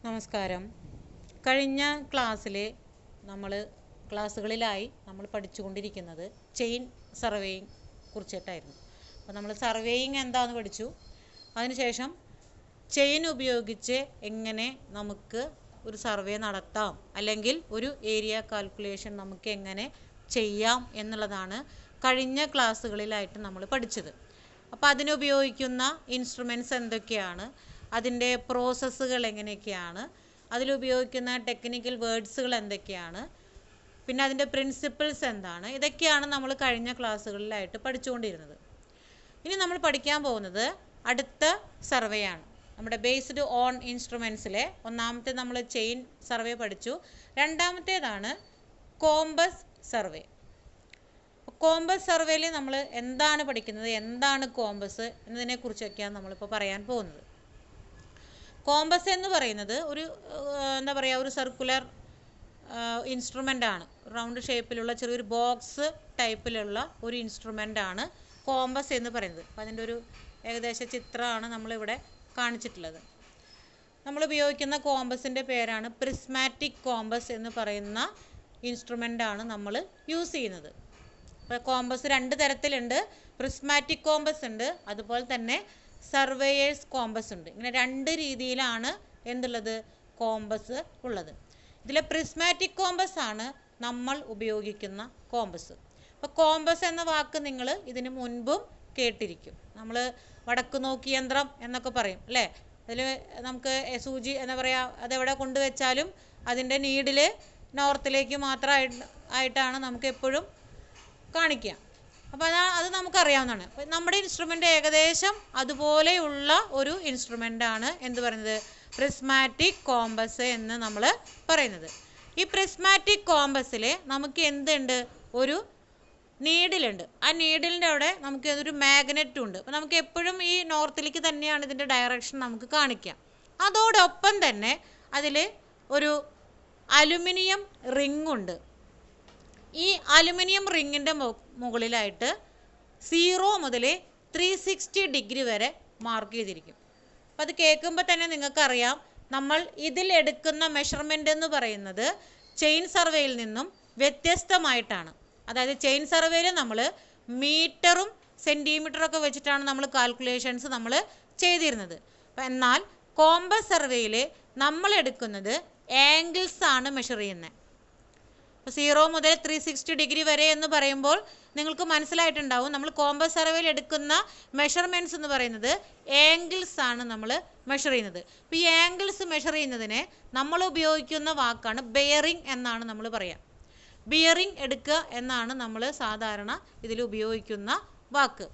നമസ്കാരം. കഴിഞ്ഞ ക്ലാസ്സുകളിലായി നമ്മൾ പഠിച്ചുകൊണ്ടിരിക്കുന്നത് ചെയിൻ സർവേയിങ് കുറിച്ചിട്ടായിരുന്നു. അപ്പോൾ നമ്മൾ സർവേയിങ് എന്താണെന്ന് പഠിച്ചു. അതിനുശേഷം ചെയിൻ ഉപയോഗിച്ച് എങ്ങനെ നമുക്ക് ഒരു സർവേ നടത്താം, അല്ലെങ്കിൽ ഒരു ഏരിയ കാൽക്കുലേഷൻ നമുക്ക് എങ്ങനെ ചെയ്യാം എന്നുള്ളതാണ് കഴിഞ്ഞ ക്ലാസ്സുകളിലായിട്ട് നമ്മൾ പഠിച്ചത്. അപ്പോൾ അതിനുപയോഗിക്കുന്ന ഇൻസ്ട്രുമെൻറ്റ്സ് എന്തൊക്കെയാണ്, അതിൻ്റെ പ്രോസസ്സുകൾ എങ്ങനെയൊക്കെയാണ്, അതിലുപയോഗിക്കുന്ന ടെക്നിക്കൽ വേർഡ്സുകൾ എന്തൊക്കെയാണ്, പിന്നെ അതിൻ്റെ പ്രിൻസിപ്പിൾസ് എന്താണ്, ഇതൊക്കെയാണ് നമ്മൾ കഴിഞ്ഞ ക്ലാസ്സുകളിലായിട്ട് പഠിച്ചുകൊണ്ടിരുന്നത്. ഇനി നമ്മൾ പഠിക്കാൻ പോകുന്നത് അടുത്ത സർവേയാണ്. നമ്മുടെ ബേസ്ഡ് ഓൺ ഇൻസ്ട്രുമെൻറ്റ്സിലെ ഒന്നാമത്തെ നമ്മൾ ചെയിൻ സർവേ പഠിച്ചു. രണ്ടാമത്തേതാണ് കോമ്പസ് സർവേ. കോമ്പസ് സർവേയിൽ നമ്മൾ എന്താണ് പഠിക്കുന്നത്, എന്താണ് കോമ്പസ് എന്നതിനെക്കുറിച്ചൊക്കെയാണ് നമ്മളിപ്പോൾ പറയാൻ പോകുന്നത്. കോമ്പസ് എന്ന് പറയുന്നത് ഒരു സർക്കുലർ ഇൻസ്ട്രുമെൻ്റ് ആണ്. റൗണ്ട് ഷേപ്പിലുള്ള ചെറിയൊരു ബോക്സ് ടൈപ്പിലുള്ള ഒരു ഇൻസ്ട്രുമെൻ്റ് ആണ് കോമ്പസ് എന്ന് പറയുന്നത്. അപ്പോൾ അതിൻ്റെ ഒരു ഏകദേശ ചിത്രമാണ് നമ്മളിവിടെ കാണിച്ചിട്ടുള്ളത്. നമ്മൾ ഉപയോഗിക്കുന്ന കോമ്പസിൻ്റെ പേരാണ് പ്രിസ്മാറ്റിക് കോമ്പസ് എന്ന് പറയുന്ന ഇൻസ്ട്രുമെൻ്റ് ആണ് നമ്മൾ യൂസ് ചെയ്യുന്നത്. അപ്പോൾ കോമ്പസ് രണ്ട് തരത്തിലുണ്ട്. പ്രിസ്മാറ്റിക് കോമ്പസ് ഉണ്ട്, അതുപോലെ തന്നെ സർവേയേഴ്സ് കോമ്പസ് ഉണ്ട്. ഇങ്ങനെ രണ്ട് രീതിയിലാണ് എന്തുള്ളത്, കോമ്പസ് ഉള്ളത്. ഇതിലെ പ്രിസ്മാറ്റിക് കോമ്പസ് ആണ് നമ്മൾ ഉപയോഗിക്കുന്ന കോമ്പസ്. അപ്പോൾ കോമ്പസ് എന്ന വാക്ക് നിങ്ങൾ ഇതിന് മുൻപും കേട്ടിരിക്കും. നമ്മൾ വടക്ക് നോക്കി യന്ത്രം എന്നൊക്കെ പറയും അല്ലേ. അതിൽ നമുക്ക് സൂചി എന്താ പറയുക, അതെവിടെ കൊണ്ടുവച്ചാലും അതിൻ്റെ നീഡിൽ നോർത്തിലേക്ക് മാത്രമായിട്ടാണ് നമുക്ക് എപ്പോഴും കാണിക്കുക. അപ്പോൾ അത് നമുക്കറിയാവുന്നതാണ്. അപ്പോൾ നമ്മുടെ ഇൻസ്ട്രുമെൻ്റ് ഏകദേശം അതുപോലെയുള്ള ഒരു ഇൻസ്ട്രുമെൻ്റാണ് എന്ത് പറയുന്നത്, പ്രിസ്മാറ്റിക് കോമ്പസ് എന്ന് നമ്മൾ പറയുന്നത്. ഈ പ്രിസ്മാറ്റിക് കോമ്പസിൽ നമുക്ക് എന്തുണ്ട്, ഒരു നീഡിലുണ്ട്. ആ നീഡിലിൻ്റെ അവിടെ നമുക്ക് ഒരു മാഗ്നറ്റും ഉണ്ട്. അപ്പോൾ നമുക്ക് എപ്പോഴും ഈ നോർത്തിലേക്ക് തന്നെയാണ് ഇതിൻ്റെ ഡയറക്ഷൻ നമുക്ക് കാണിക്കാം. അതോടൊപ്പം തന്നെ അതിൽ ഒരു അലുമിനിയം റിംഗ് ഉണ്ട്. ഈ അലുമിനിയം റിങ്ങിൻ്റെ മുകളിലായിട്ട് 0 മുതൽ 360 ഡിഗ്രി വരെ മാർക്ക് ചെയ്തിരിക്കും. അപ്പം അത് കേൾക്കുമ്പോൾ തന്നെ നിങ്ങൾക്കറിയാം, നമ്മൾ ഇതിലെടുക്കുന്ന മെഷർമെൻ്റ് എന്ന് പറയുന്നത് ചെയിൻ സർവേയിൽ നിന്നും വ്യത്യസ്തമായിട്ടാണ്. അതായത് ചെയിൻ സർവേയിൽ നമ്മൾ മീറ്ററും സെൻറ്റിമീറ്ററൊക്കെ വെച്ചിട്ടാണ് നമ്മൾ കാൽക്കുലേഷൻസ് നമ്മൾ ചെയ്തിരുന്നത്. എന്നാൽ കോമ്പസ് സർവേയിൽ നമ്മൾ എടുക്കുന്നത് ആംഗിൾസ് ആണ് മെഷർ ചെയ്യുന്നത്. അപ്പോൾ 0 മുതൽ 360 ഡിഗ്രി വരെ എന്ന് പറയുമ്പോൾ നിങ്ങൾക്ക് മനസ്സിലായിട്ടുണ്ടാവും, നമ്മൾ കോമ്പസ് സർവേയിൽ എടുക്കുന്ന മെഷർമെൻറ്റ്സ് എന്ന് പറയുന്നത് ആംഗിൾസ് ആണ് നമ്മൾ മെഷർ ചെയ്യുന്നത്. അപ്പോൾ ഈ ആംഗിൾസ് മെഷർ ചെയ്യുന്നതിന് നമ്മൾ ഉപയോഗിക്കുന്ന വാക്കാണ് ബെയറിംഗ് എന്നാണ് നമ്മൾ പറയുക. ബിയറിംഗ് എടുക്കുക എന്നാണ് നമ്മൾ സാധാരണ ഇതിൽ ഉപയോഗിക്കുന്ന വാക്ക്.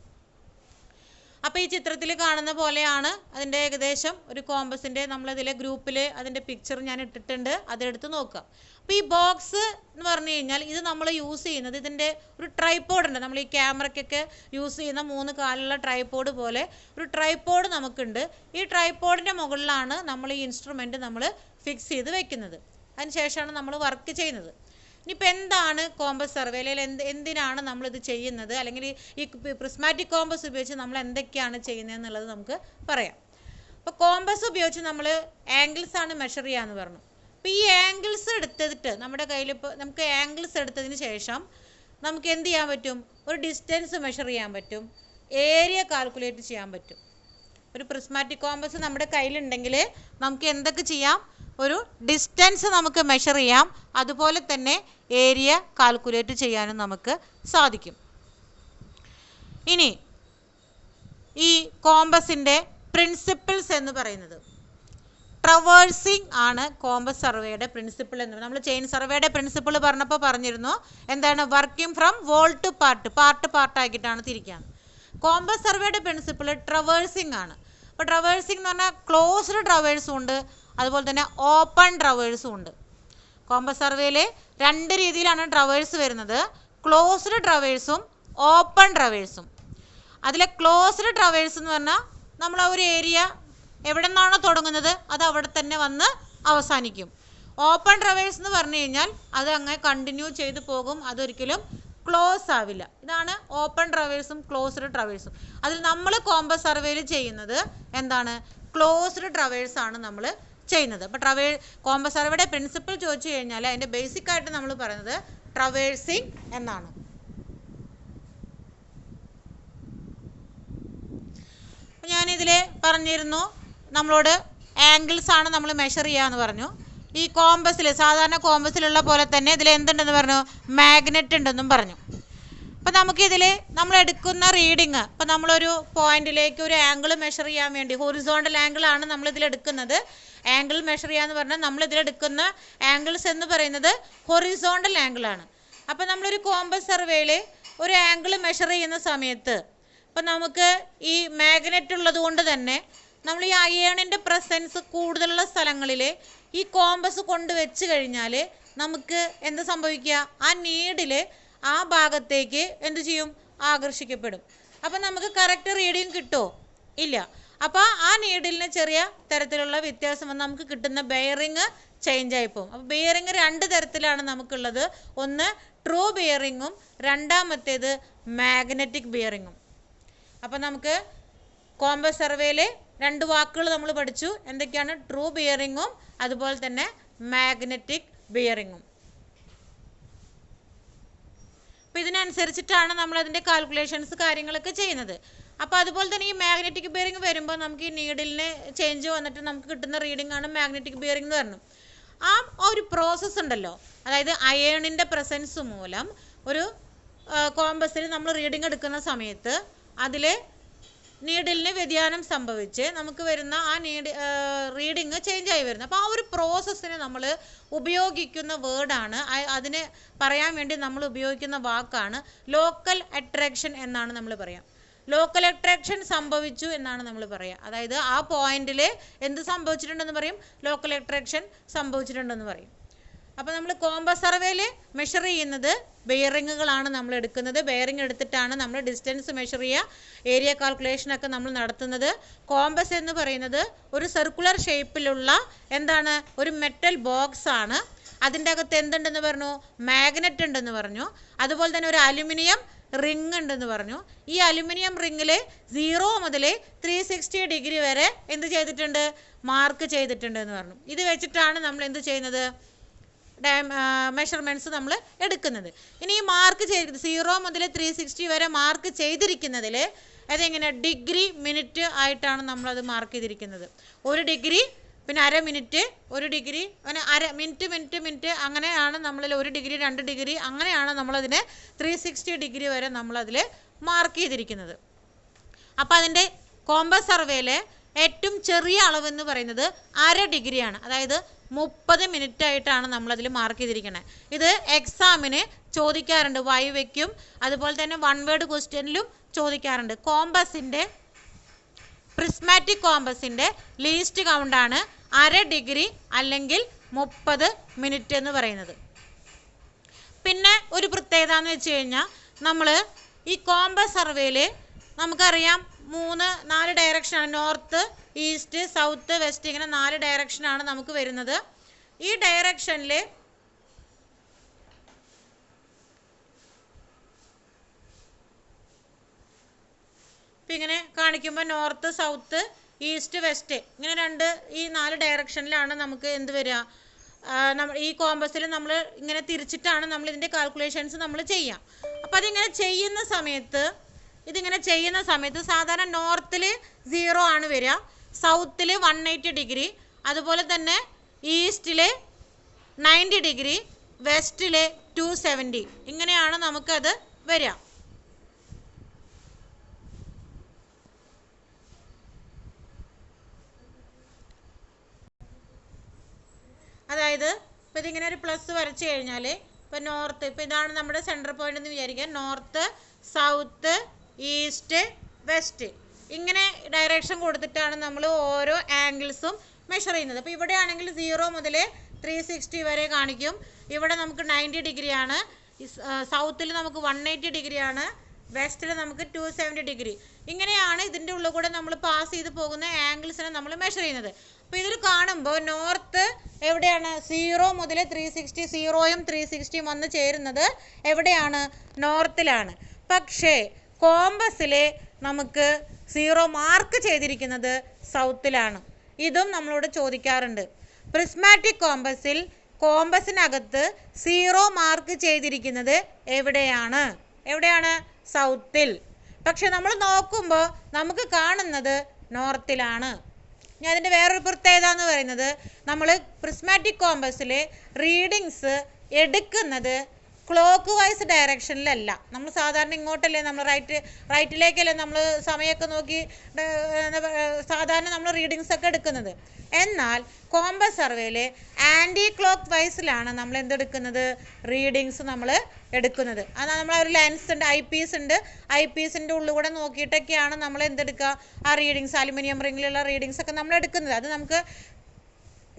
അപ്പോൾ ഈ ചിത്രത്തിൽ കാണുന്ന പോലെയാണ് അതിൻ്റെ ഏകദേശം ഒരു കോമ്പസിൻ്റെ, നമ്മളതിലെ ഗ്രൂപ്പിൽ അതിൻ്റെ പിക്ചർ ഞാൻ ഇട്ടിട്ടുണ്ട്, അതെടുത്ത് നോക്കുക. അപ്പോൾ ഈ ബോക്സ് എന്ന് പറഞ്ഞു കഴിഞ്ഞാൽ ഇത് നമ്മൾ യൂസ് ചെയ്യുന്നത്, ഇതിൻ്റെ ഒരു ട്രൈപോഡ് ഉണ്ട്. നമ്മൾ ഈ ക്യാമറയ്ക്കൊക്കെ യൂസ് ചെയ്യുന്ന 3 കാലുള്ള ട്രൈപോഡ് പോലെ ഒരു ട്രൈപോഡ് നമുക്കുണ്ട്. ഈ ട്രൈപോഡിൻ്റെ മുകളിലാണ് നമ്മൾ ഈ ഇൻസ്ട്രുമെൻ്റ് നമ്മൾ ഫിക്സ് ചെയ്ത് വെക്കുന്നത്. അതിനുശേഷമാണ് നമ്മൾ വർക്ക് ചെയ്യുന്നത്. ഇനിയിപ്പോൾ എന്താണ് കോമ്പസ് സർവേയിൽ എന്തിനാണ് നമ്മളിത് ചെയ്യുന്നത്, അല്ലെങ്കിൽ ഈ പ്രിസ്മാറ്റിക് കോമ്പസ് ഉപയോഗിച്ച് നമ്മൾ എന്തൊക്കെയാണ് ചെയ്യുന്നത് എന്നുള്ളത് നമുക്ക് പറയാം. അപ്പോൾ കോമ്പസ് ഉപയോഗിച്ച് നമ്മൾ ആംഗിൾസ് ആണ് മെഷർ ചെയ്യാമെന്ന് പറഞ്ഞു. അപ്പോൾ ഈ ആംഗിൾസ് എടുത്തിട്ട് നമ്മുടെ കയ്യിൽ ഇപ്പോൾ നമുക്ക് ആംഗിൾസ് എടുത്തതിന് ശേഷം നമുക്ക് എന്ത് ചെയ്യാൻ പറ്റും, ഒരു ഡിസ്റ്റൻസ് മെഷർ ചെയ്യാൻ പറ്റും, ഏരിയ കാൽക്കുലേറ്റ് ചെയ്യാൻ പറ്റും. ഒരു പ്രിസ്മാറ്റിക് കോമ്പസ് നമ്മുടെ കയ്യിലുണ്ടെങ്കിൽ നമുക്ക് എന്തൊക്കെ ചെയ്യാം, ഒരു ഡിസ്റ്റൻസ് നമുക്ക് മെഷർ ചെയ്യാം, അതുപോലെ തന്നെ ഏരിയ കാൽക്കുലേറ്റ് ചെയ്യാനും നമുക്ക് സാധിക്കും. ഇനി ഈ കോമ്പസിൻ്റെ പ്രിൻസിപ്പിൾസ് എന്ന് പറയുന്നത് ട്രവേഴ്സിങ് ആണ്. കോമ്പസ് സർവേയുടെ പ്രിൻസിപ്പിൾ എന്ന് നമ്മൾ ചെയിൻ സർവേയുടെ പ്രിൻസിപ്പിൾ പറഞ്ഞപ്പോൾ പറഞ്ഞിരുന്നു, എന്താണ്, വർക്കിംഗ് ഫ്രം വോൾ ടു പാർട്ടാക്കിയിട്ടാണ് തിരിക്കുകയാണ്. കോമ്പസ് സർവേയുടെ പ്രിൻസിപ്പിൾ ട്രവേഴ്സിങ് ആണ്. അപ്പോൾ ട്രവേഴ്സിംഗ് എന്ന് പറഞ്ഞാൽ ക്ലോസ്ഡ് ട്രവേഴ്സും ഉണ്ട്, അതുപോലെ തന്നെ ഓപ്പൺ ട്രവേഴ്സും ഉണ്ട്. കോമ്പസ് സർവേയിൽ 2 രീതിയിലാണ് ട്രവേഴ്സ് വരുന്നത്, ക്ലോസ്ഡ് ട്രവേഴ്സും ഓപ്പൺ ട്രവേഴ്സും. അതിലെ ക്ലോസ്ഡ് ട്രവേഴ്സ് എന്ന് പറഞ്ഞാൽ നമ്മൾ ആ ഒരു ഏരിയ എവിടെ നിന്നാണോ തുടങ്ങുന്നത് അത് അവിടെ തന്നെ വന്ന് അവസാനിക്കും. ഓപ്പൺ ട്രവേഴ്സ് എന്ന് പറഞ്ഞു കഴിഞ്ഞാൽ അത് അങ്ങനെ കണ്ടിന്യൂ ചെയ്ത് പോകും, അതൊരിക്കലും ക്ലോസ് ആവില്ല. ഇതാണ് ഓപ്പൺ ട്രവേഴ്സും ക്ലോസ്ഡ് ട്രവേഴ്സും. അതിൽ നമ്മൾ കോമ്പസ് സർവേയിൽ ചെയ്യുന്നത് എന്താണ്, ക്ലോസ്ഡ് ട്രവേഴ്സ് ആണ് നമ്മൾ ചെയ്യുന്നത്. അപ്പോൾ കോമ്പസ് സർവേയുടെ പ്രിൻസിപ്പിൾ ചോദിച്ചു കഴിഞ്ഞാൽ അതിൻ്റെ ബേസിക് ആയിട്ട് നമ്മൾ പറയുന്നത് ട്രവേഴ്സിങ് എന്നാണ്. ഞാനിതിൽ പറഞ്ഞിരുന്നു നമ്മളോട് ആംഗിൾസ് ആണ് നമ്മൾ മെഷർ ചെയ്യാന്ന് പറഞ്ഞു. ഈ കോമ്പസിൽ സാധാരണ കോമ്പസിലുള്ള പോലെ തന്നെ ഇതിൽ എന്തുണ്ടെന്ന് പറഞ്ഞു, മാഗ്നറ്റ് ഉണ്ടെന്നും പറഞ്ഞു. അപ്പോൾ നമുക്കിതിൽ നമ്മൾ എടുക്കുന്ന റീഡിങ്, ഇപ്പോൾ നമ്മളൊരു പോയിന്റിലേക്ക് ഒരു ആംഗിൾ മെഷർ ചെയ്യാൻ വേണ്ടി ഹൊറിസോണ്ടൽ ആംഗിൾ ആണ് നമ്മളിതിൽ എടുക്കുന്നത്. ആംഗിൾ മെഷർ ചെയ്യാന്ന് പറഞ്ഞാൽ നമ്മളിതിലെടുക്കുന്ന ആംഗിൾസ് എന്ന് പറയുന്നത് ഹൊറിസോണ്ടൽ ആംഗിൾ ആണ്. അപ്പോൾ നമ്മളൊരു കോമ്പസ് സർവേയിൽ ഒരു ആംഗിൾ മെഷർ ചെയ്യുന്ന സമയത്ത് ഇപ്പം നമുക്ക് ഈ മാഗ്നറ്റ് ഉള്ളത് കൊണ്ട് തന്നെ നമ്മൾ ഈ അയേണിൻ്റെ പ്രസൻസ് കൂടുതലുള്ള സ്ഥലങ്ങളിൽ ഈ കോമ്പസ് കൊണ്ട് വെച്ച് കഴിഞ്ഞാൽ നമുക്ക് എന്ത് സംഭവിക്കുക, ആ നീഡിൽ ആ ഭാഗത്തേക്ക് എന്ത് ചെയ്യും, ആകർഷിക്കപ്പെടും. അപ്പം നമുക്ക് കറക്റ്റ് റീഡിങ് കിട്ടുമോ? ഇല്ല. അപ്പോൾ ആ നീഡിലിന് ചെറിയ തരത്തിലുള്ള വ്യത്യാസം വന്ന് നമുക്ക് കിട്ടുന്ന ബെയറിങ് ചേഞ്ച് ആയിപ്പോവും. അപ്പോൾ ബെയറിങ് രണ്ട് തരത്തിലാണ് നമുക്കുള്ളത്. ഒന്ന് ട്രൂ ബെയറിങ്ങും രണ്ടാമത്തേത് മാഗ്നറ്റിക് ബെയറിങ്ങും. അപ്പോൾ നമുക്ക് കോമ്പസ് സർവേയിൽ രണ്ട് വാക്കുകൾ നമ്മൾ പഠിച്ചു. എന്തൊക്കെയാണ്? ട്രൂ ബെയറിങ്ങും അതുപോലെ തന്നെ മാഗ്നറ്റിക് ബെയറിങ്ങും. അപ്പോൾ ഇതിനനുസരിച്ചിട്ടാണ് നമ്മളതിൻ്റെ കാൽക്കുലേഷൻസ് കാര്യങ്ങളൊക്കെ ചെയ്യുന്നത്. അപ്പോൾ അതുപോലെ തന്നെ ഈ മാഗ്നറ്റിക് ബെയറിംഗ് വരുമ്പോൾ നമുക്ക് ഈ നീഡിലിന് ചേഞ്ച് വന്നിട്ട് നമുക്ക് കിട്ടുന്ന റീഡിംഗ് ആണ് മാഗ്നറ്റിക് ബെയറിംഗ് എന്ന് പറഞ്ഞു. ആ ഒരു പ്രോസസ്സ് ഉണ്ടല്ലോ, അതായത് അയേണിൻ്റെ പ്രസൻസ് മൂലം ഒരു കോമ്പസിൽ നമ്മൾ റീഡിംഗ് എടുക്കുന്ന സമയത്ത് അതിൽ നീഡിലിന് വ്യതിയാനം സംഭവിച്ച് നമുക്ക് വരുന്ന ആ റീഡിങ് ചേഞ്ച് ആയി വരുന്നത്. അപ്പോൾ ആ ഒരു പ്രോസസ്സിന് നമ്മൾ ഉപയോഗിക്കുന്ന വേർഡാണ്, അതിന് പറയാൻ വേണ്ടി നമ്മൾ ഉപയോഗിക്കുന്ന വാക്കാണ് ലോക്കൽ അട്രാക്ഷൻ എന്നാണ് നമ്മൾ പറയാം. ലോക്കൽ അട്രാക്ഷൻ സംഭവിച്ചു എന്നാണ് നമ്മൾ പറയുക. അതായത് ആ പോയിന്റിൽ എന്ത് സംഭവിച്ചിട്ടുണ്ടെന്ന് പറയും, ലോക്കൽ അട്രാക്ഷൻ സംഭവിച്ചിട്ടുണ്ടെന്ന് പറയും. അപ്പോൾ നമ്മൾ കോമ്പസ് സർവേയിൽ മെഷർ ചെയ്യുന്നത് ബെയറിങ്ങുകളാണ് നമ്മൾ എടുക്കുന്നത്. ബെയറിങ് എടുത്തിട്ടാണ് നമ്മൾ ഡിസ്റ്റൻസ് മെഷർ ചെയ്യുക, ഏരിയ കാൽക്കുലേഷനൊക്കെ നമ്മൾ നടത്തുന്നത്. കോമ്പസ് എന്ന് പറയുന്നത് ഒരു സർക്കുലർ ഷേപ്പിലുള്ള എന്താണ്, ഒരു മെറ്റൽ ബോക്സ് ആണ്. അതിൻ്റെ അകത്ത് എന്തുണ്ടെന്ന് പറഞ്ഞു, മാഗ്നറ്റ് ഉണ്ടെന്ന് പറഞ്ഞു. അതുപോലെ തന്നെ ഒരു അലുമിനിയം റിങ് ഉണ്ടെന്ന് പറഞ്ഞു. ഈ അലുമിനിയം റിങ്ങിൽ 0 മുതൽ 360 ഡിഗ്രി വരെ എന്ത് ചെയ്തിട്ടുണ്ട്, മാർക്ക് ചെയ്തിട്ടുണ്ട് എന്ന് പറഞ്ഞു. ഇത് വെച്ചിട്ടാണ് നമ്മൾ എന്ത് ചെയ്യുന്നത്, മെഷർമെൻറ്റ്സ് നമ്മൾ എടുക്കുന്നത്. ഇനി ഈ മാർക്ക് ചെയ്ത് 0 മുതൽ 360 വരെ മാർക്ക് ചെയ്തിരിക്കുന്നതിൽ അതെങ്ങനെ, ഡിഗ്രി മിനിറ്റ് ആയിട്ടാണ് നമ്മളത് മാർക്ക് ചെയ്തിരിക്കുന്നത്. 1 ഡിഗ്രി, പിന്നെ അര മിനിറ്റ്, 1 ഡിഗ്രി, അങ്ങനെ അര മിനിറ്റ് അങ്ങനെയാണ് നമ്മളിൽ 1 ഡിഗ്രി 2 ഡിഗ്രി അങ്ങനെയാണ് നമ്മളതിനെ 360 ഡിഗ്രി വരെ നമ്മളതിൽ മാർക്ക് ചെയ്തിരിക്കുന്നത്. അപ്പോൾ അതിൻ്റെ കോമ്പസ് സർവേയിലെ ഏറ്റവും ചെറിയ അളവെന്ന് പറയുന്നത് അര ഡിഗ്രിയാണ്. അതായത് 30 മിനിറ്റ് ആയിട്ടാണ് നമ്മളതിൽ മാർക്ക് ചെയ്തിരിക്കുന്നത്. ഇത് എക്സാമിന് ചോദിക്കാറുണ്ട്, വൈവയ്ക്കും അതുപോലെ തന്നെ 1 വേർഡ് ക്വസ്റ്റ്യനിലും ചോദിക്കാറുണ്ട്. കോമ്പസിൻ്റെ പ്രിസ്മാറ്റിക് കോമ്പസിൻ്റെ ലീസ്റ്റ് കൗണ്ടാണ് അര ഡിഗ്രി അല്ലെങ്കിൽ 30 മിനിറ്റ് എന്ന് പറയുന്നത്. പിന്നെ ഒരു പ്രത്യേകത എന്ന് വെച്ച് കഴിഞ്ഞാൽ നമ്മൾ ഈ കോമ്പസ് സർവേയിൽ നമുക്കറിയാം 3-4 ഡയറക്ഷനാണ്, നോർത്ത്, ഈസ്റ്റ്, സൗത്ത്, വെസ്റ്റ്, ഇങ്ങനെ 4 ഡയറക്ഷനാണ് നമുക്ക് വരുന്നത്. ഈ ഡയറക്ഷനിൽ ഇപ്പം ഇങ്ങനെ കാണിക്കുമ്പോൾ നോർത്ത്, സൗത്ത്, ഈസ്റ്റ്, വെസ്റ്റ് ഇങ്ങനെ ഈ 4 ഡയറക്ഷനിലാണ് നമുക്ക് എന്ത് വരിക, ഈ കോമ്പസിൽ നമ്മൾ ഇങ്ങനെ തിരിച്ചിട്ടാണ് നമ്മൾ ഇതിൻ്റെ കാൽക്കുലേഷൻസ് നമ്മൾ ചെയ്യുക. അപ്പോൾ ഇതിങ്ങനെ ചെയ്യുന്ന സമയത്ത് സാധാരണ നോർത്തിൽ 0 ആണ് വരിക, സൗത്തിൽ 180 ഡിഗ്രി, അതുപോലെ തന്നെ ഈസ്റ്റിൽ 90 ഡിഗ്രി, വെസ്റ്റിൽ 270, ഇങ്ങനെയാണ് നമുക്കത് വരിക. അതായത് ഇപ്പോൾ ഇതിങ്ങനെ ഒരു പ്ലസ് വരച്ച് കഴിഞ്ഞാൽ ഇപ്പോൾ നോർത്ത്, ഇപ്പോൾ ഇതാണ് നമ്മുടെ സെൻറ്റർ പോയിന്റ് എന്ന് വിചാരിക്കുക. നോർത്ത്, സൗത്ത്, ഈസ്റ്റ്, വെസ്റ്റ് ഇങ്ങനെ ഡയറക്ഷൻ കൊടുത്തിട്ടാണ് നമ്മൾ ഓരോ ആംഗിൾസും മെഷർ ചെയ്യുന്നത്. അപ്പോൾ ഇവിടെ ആണെങ്കിൽ 0 മുതൽ 360 വരെ കാണിക്കും. ഇവിടെ നമുക്ക് 90 ഡിഗ്രിയാണ്, സൗത്തിൽ നമുക്ക് 180 ഡിഗ്രിയാണ്, വെസ്റ്റിൽ നമുക്ക് 270 ഡിഗ്രി. ഇങ്ങനെയാണ് ഇതിൻ്റെ ഉള്ളിൽ കൂടെ നമ്മൾ പാസ് ചെയ്ത് പോകുന്ന ആംഗിൾസിനെ നമ്മൾ മെഷർ ചെയ്യുന്നത്. അപ്പോൾ ഇതിൽ കാണുമ്പോൾ നോർത്ത് എവിടെയാണ്, 0 മുതൽ 360, 0യും 360യും വന്ന് ചേരുന്നത് എവിടെയാണ്, നോർത്തിലാണ്. പക്ഷേ കോമ്പസിൽ നമുക്ക് 0 മാർക്ക് ചെയ്തിരിക്കുന്നത് സൗത്തിലാണ്. ഇതും നമ്മളോട് ചോദിക്കാറുണ്ട്. പ്രിസ്മാറ്റിക് കോമ്പസിൽ കോമ്പസിനകത്ത് 0 മാർക്ക് ചെയ്തിരിക്കുന്നത് എവിടെയാണ്? സൗത്തിൽ. പക്ഷെ നമ്മൾ നോക്കുമ്പോൾ നമുക്ക് കാണുന്നത് നോർത്തിലാണ്. ഇനി അതിൻ്റെ വേറൊരു പ്രത്യേകത എന്ന് പറയുന്നത്, നമ്മൾ പ്രിസ്മാറ്റിക് കോമ്പസിൽ റീഡിങ്സ് എടുക്കുന്നത് ക്ലോക്ക് വൈസ് ഡയറക്ഷനിലല്ല. നമ്മൾ സാധാരണ ഇങ്ങോട്ടല്ലേ, നമ്മൾ റൈറ്റിലേക്കല്ലേ നമ്മൾ സമയമൊക്കെ നോക്കി സാധാരണ നമ്മൾ റീഡിങ്സ് ഒക്കെ എടുക്കുന്നത്. എന്നാൽ കോമ്പസ് സർവേയിൽ ആൻറ്റി ക്ലോക്ക് വൈസിലാണ് നമ്മൾ എന്തെടുക്കുന്നത്, റീഡിങ്സ് നമ്മൾ എടുക്കുന്നത്. അതാണ് നമ്മൾ ഒരു ലെൻസ് ഉണ്ട്, ഐ പീസിൻ്റെ ഉള്ളിൽ കൂടെ നോക്കിയിട്ടൊക്കെയാണ് നമ്മൾ എന്തെടുക്കുക, ആ റീഡിങ്സ്, അലുമിനിയം റിങ്ങിലുള്ള റീഡിങ്സ് ഒക്കെ നമ്മൾ എടുക്കുന്നത്. അത് നമുക്ക്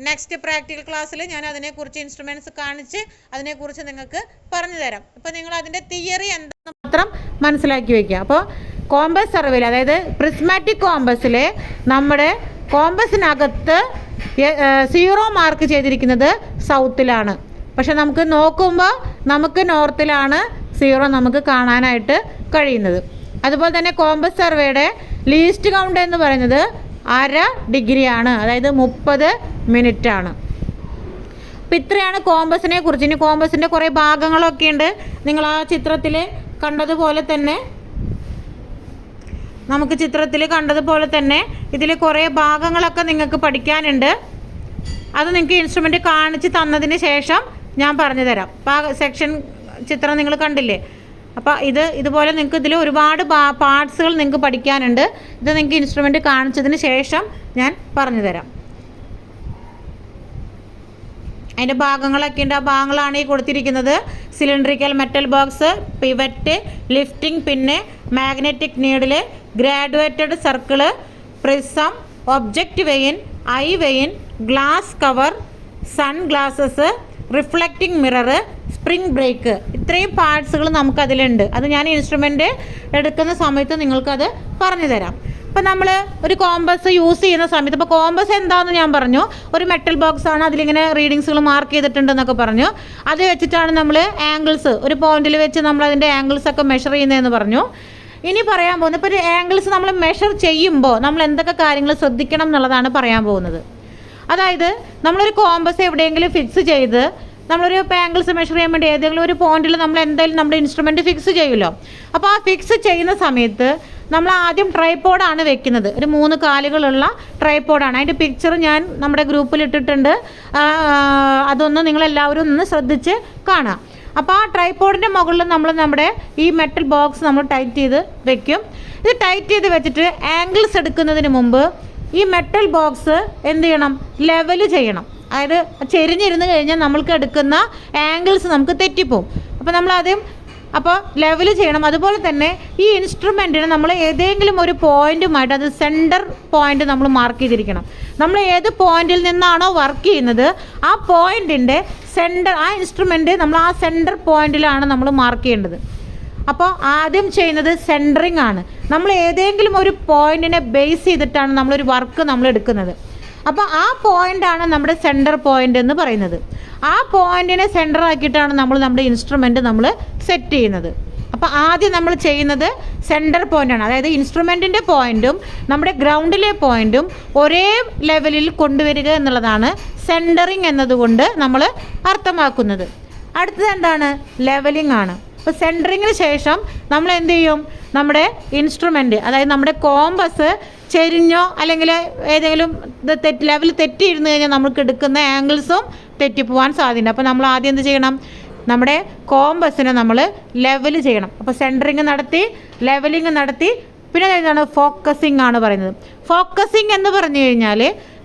നെക്സ്റ്റ് പ്രാക്ടിക്കൽ ക്ലാസ്സിൽ ഞാൻ അതിനെക്കുറിച്ച് ഇൻസ്ട്രുമെൻറ്റ്സ് കാണിച്ച് അതിനെക്കുറിച്ച് നിങ്ങൾക്ക് പറഞ്ഞു തരാം. ഇപ്പോൾ നിങ്ങൾ അതിൻ്റെ തിയറി എന്താണെന്ന് മാത്രം മനസ്സിലാക്കി വയ്ക്കുക. അപ്പോൾ കോമ്പസ് സർവേയിൽ, അതായത് പ്രിസ്മാറ്റിക് കോമ്പസിൽ നമ്മുടെ കോമ്പസിനകത്ത് 0 മാർക്ക് ചെയ്തിരിക്കുന്നത് സൗത്തിലാണ്. പക്ഷെ നമുക്ക് നോക്കുമ്പോൾ നമുക്ക് നോർത്തിലാണ് 0 നമുക്ക് കാണാനായിട്ട് കഴിയുന്നത്. അതുപോലെ തന്നെ കോമ്പസ് സർവേയുടെ ലീസ്റ്റ് കൗണ്ട് എന്ന് പറയുന്നത് 1/2 ഡിഗ്രിയാണ്, അതായത് 30 മിനിറ്റാണ്. അപ്പം ഇത്രയാണ് കോമ്പസിനെ കുറിച്ച്. ഇനി കോമ്പസിൻ്റെ കുറേ ഭാഗങ്ങളൊക്കെ ഉണ്ട്. നിങ്ങൾ ആ ചിത്രത്തിൽ കണ്ടതുപോലെ തന്നെ ഇതിൽ കുറേ ഭാഗങ്ങളൊക്കെ നിങ്ങൾക്ക് പഠിക്കാനുണ്ട്. അത് നിങ്ങൾക്ക് ഇൻസ്ട്രുമെൻ്റ് കാണിച്ച് തന്നതിന് ശേഷം ഞാൻ പറഞ്ഞു തരാം. അപ്പോൾ ആ സെക്ഷൻ ചിത്രം നിങ്ങൾ കണ്ടില്ലേ? അപ്പോൾ ഇതുപോലെ നിങ്ങൾക്ക് ഇതിൽ ഒരുപാട് പാർട്സുകൾ നിങ്ങൾക്ക് പഠിക്കാനുണ്ട്. ഇത് നിങ്ങൾക്ക് ഇൻസ്ട്രുമെൻ്റ് കാണിച്ചതിന് ശേഷം ഞാൻ പറഞ്ഞു തരാം. അതിൻ്റെ ഭാഗങ്ങളൊക്കെ ഉണ്ട്. ആ ഭാഗങ്ങളാണ് ഈ കൊടുത്തിരിക്കുന്നത്. Cylindrical metal box, pivot, lifting pin, magnetic needle, graduated circle, prism, object vane, eye vane, glass cover, sun glasses, reflecting mirror, spring brake. ഇത്രയും പാർട്സുകൾ നമുക്കതിലുണ്ട്. അത് ഞാൻ ഇൻസ്ട്രുമെൻ്റ് എടുക്കുന്ന സമയത്ത് നിങ്ങൾക്കത് പറഞ്ഞു തരാം. ഇപ്പം നമ്മൾ ഒരു കോമ്പസ് യൂസ് ചെയ്യുന്ന സമയത്ത്, ഇപ്പോൾ കോമ്പസ് എന്താണെന്ന് ഞാൻ പറഞ്ഞു, ഒരു മെറ്റൽ ബോക്സ് ആണ്, അതിലിങ്ങനെ റീഡിങ്സുകൾ മാർക്ക് ചെയ്തിട്ടുണ്ടെന്നൊക്കെ പറഞ്ഞു. അത് വെച്ചിട്ടാണ് നമ്മൾ ആംഗിൾസ്, ഒരു പോയിന്റിൽ വെച്ച് നമ്മൾ അതിൻ്റെ ആംഗിൾസ് ഒക്കെ മെഷർ ചെയ്യുന്നതെന്ന് പറഞ്ഞു. ഇനി പറയാൻ പോകുന്നത്, ഇപ്പോൾ ഒരു ആംഗിൾസ് നമ്മൾ മെഷർ ചെയ്യുമ്പോൾ നമ്മൾ എന്തൊക്കെ കാര്യങ്ങൾ ശ്രദ്ധിക്കണം എന്നുള്ളതാണ് പറയാൻ പോകുന്നത്. അതായത് നമ്മളൊരു കോമ്പസ് എവിടെയെങ്കിലും ഫിക്സ് ചെയ്ത് നമ്മളൊരു ആംഗിൾസ് മെഷർ ചെയ്യാൻ വേണ്ടി ഏതെങ്കിലും ഒരു പോയിന്റിൽ നമ്മൾ എന്തായാലും നമ്മുടെ ഇൻസ്ട്രുമെൻറ്റ് ഫിക്സ് ചെയ്യുമല്ലോ. അപ്പോൾ ആ ഫിക്സ് ചെയ്യുന്ന സമയത്ത് നമ്മൾ ആദ്യം ട്രൈപോഡാണ് വെക്കുന്നത്. ഒരു 3 കാലുകളുള്ള ട്രൈപോഡാണ്. അതിൻ്റെ പിക്ചർ ഞാൻ നമ്മുടെ ഗ്രൂപ്പിൽ ഇട്ടിട്ടുണ്ട്. അതൊന്ന് നിങ്ങളെല്ലാവരും ഒന്ന് ശ്രദ്ധിച്ച് കാണാം. അപ്പോൾ ആ ട്രൈപോഡിൻ്റെ മുകളിൽ നമ്മൾ നമ്മുടെ ഈ മെറ്റൽ ബോക്സ് നമ്മൾ ടൈറ്റ് ചെയ്ത് വെക്കും. ഇത് ടൈറ്റ് ചെയ്ത് വെച്ചിട്ട് ആംഗിൾസ് എടുക്കുന്നതിന് മുമ്പ് ഈ മെറ്റൽ ബോക്സ് എന്ത് ചെയ്യണം, ലെവൽ ചെയ്യണം. അതായത് ചെരിഞ്ഞിരുന്ന് കഴിഞ്ഞാൽ നമ്മൾക്ക് എടുക്കുന്ന ആംഗിൾസ് നമുക്ക് തെറ്റിപ്പോവും. അപ്പോൾ നമ്മളാദ്യം ലെവൽ ചെയ്യണം. അതുപോലെ തന്നെ ഈ ഇൻസ്ട്രുമെൻറ്റിന് നമ്മൾ ഏതെങ്കിലും ഒരു പോയിൻറ്റുമായിട്ട്, അത് സെൻറ്റർ പോയിൻ്റ് നമ്മൾ മാർക്ക് ചെയ്തിരിക്കണം. നമ്മൾ ഏത് പോയിന്റിൽ നിന്നാണോ വർക്ക് ചെയ്യുന്നത് ആ പോയിൻറ്റിൻ്റെ സെൻറ്റർ, ആ ഇൻസ്ട്രുമെൻറ്റ് നമ്മൾ ആ സെൻറ്റർ പോയിന്റിലാണ് നമ്മൾ മാർക്ക് ചെയ്യേണ്ടത്. അപ്പോൾ ആദ്യം ചെയ്യുന്നത് സെൻറ്ററിങ് ആണ്. നമ്മൾ ഏതെങ്കിലും ഒരു പോയിൻറ്റിനെ ബേസ് ചെയ്തിട്ടാണ് നമ്മളൊരു വർക്ക് നമ്മൾ എടുക്കുന്നത്. അപ്പോൾ ആ പോയിൻ്റാണ് നമ്മുടെ സെൻറ്റർ പോയിൻ്റ് എന്ന് പറയുന്നത്. ആ പോയിൻറ്റിനെ സെൻറ്റർ ആക്കിയിട്ടാണ് നമ്മുടെ ഇൻസ്ട്രുമെൻറ്റ് നമ്മൾ സെറ്റ് ചെയ്യുന്നത്. അപ്പോൾ ആദ്യം നമ്മൾ ചെയ്യുന്നത് സെൻറ്റർ പോയിൻ്റാണ്. അതായത് ഇൻസ്ട്രുമെൻറ്റിൻ്റെ പോയിൻറ്റും നമ്മുടെ ഗ്രൗണ്ടിലെ പോയിൻറ്റും ഒരേ ലെവലിൽ കൊണ്ടുവരിക എന്നുള്ളതാണ് സെൻറ്ററിങ് എന്നതുകൊണ്ട് നമ്മൾ അർത്ഥമാക്കുന്നത്. അടുത്തത് എന്താണ്, ലെവലിംഗ് ആണ്. അപ്പോൾ സെൻറ്ററിങ്ങിന് ശേഷം നമ്മൾ എന്ത് ചെയ്യും, നമ്മുടെ ഇൻസ്ട്രുമെൻറ്റ്, അതായത് നമ്മുടെ കോമ്പസ് ചെരിഞ്ഞോ അല്ലെങ്കിൽ ഏതെങ്കിലും ലെവൽ തെറ്റിയിരുന്നു കഴിഞ്ഞാൽ നമുക്ക് എടുക്കുന്ന ആംഗിൾസും തെറ്റിപ്പോവാൻ സാധ്യതയുണ്ട്. അപ്പോൾ നമ്മൾ ആദ്യം എന്ത് ചെയ്യണം, നമ്മുടെ കോമ്പസിനെ നമ്മൾ ലെവൽ ചെയ്യണം. അപ്പോൾ സെൻറ്ററിങ് നടത്തി, ലെവലിംഗ് നടത്തി, പിന്നെ എന്താണ് ഫോക്കസിങ് ആണ് പറയുന്നത്. ഫോക്കസിങ് എന്ന് പറഞ്ഞു കഴിഞ്ഞാൽ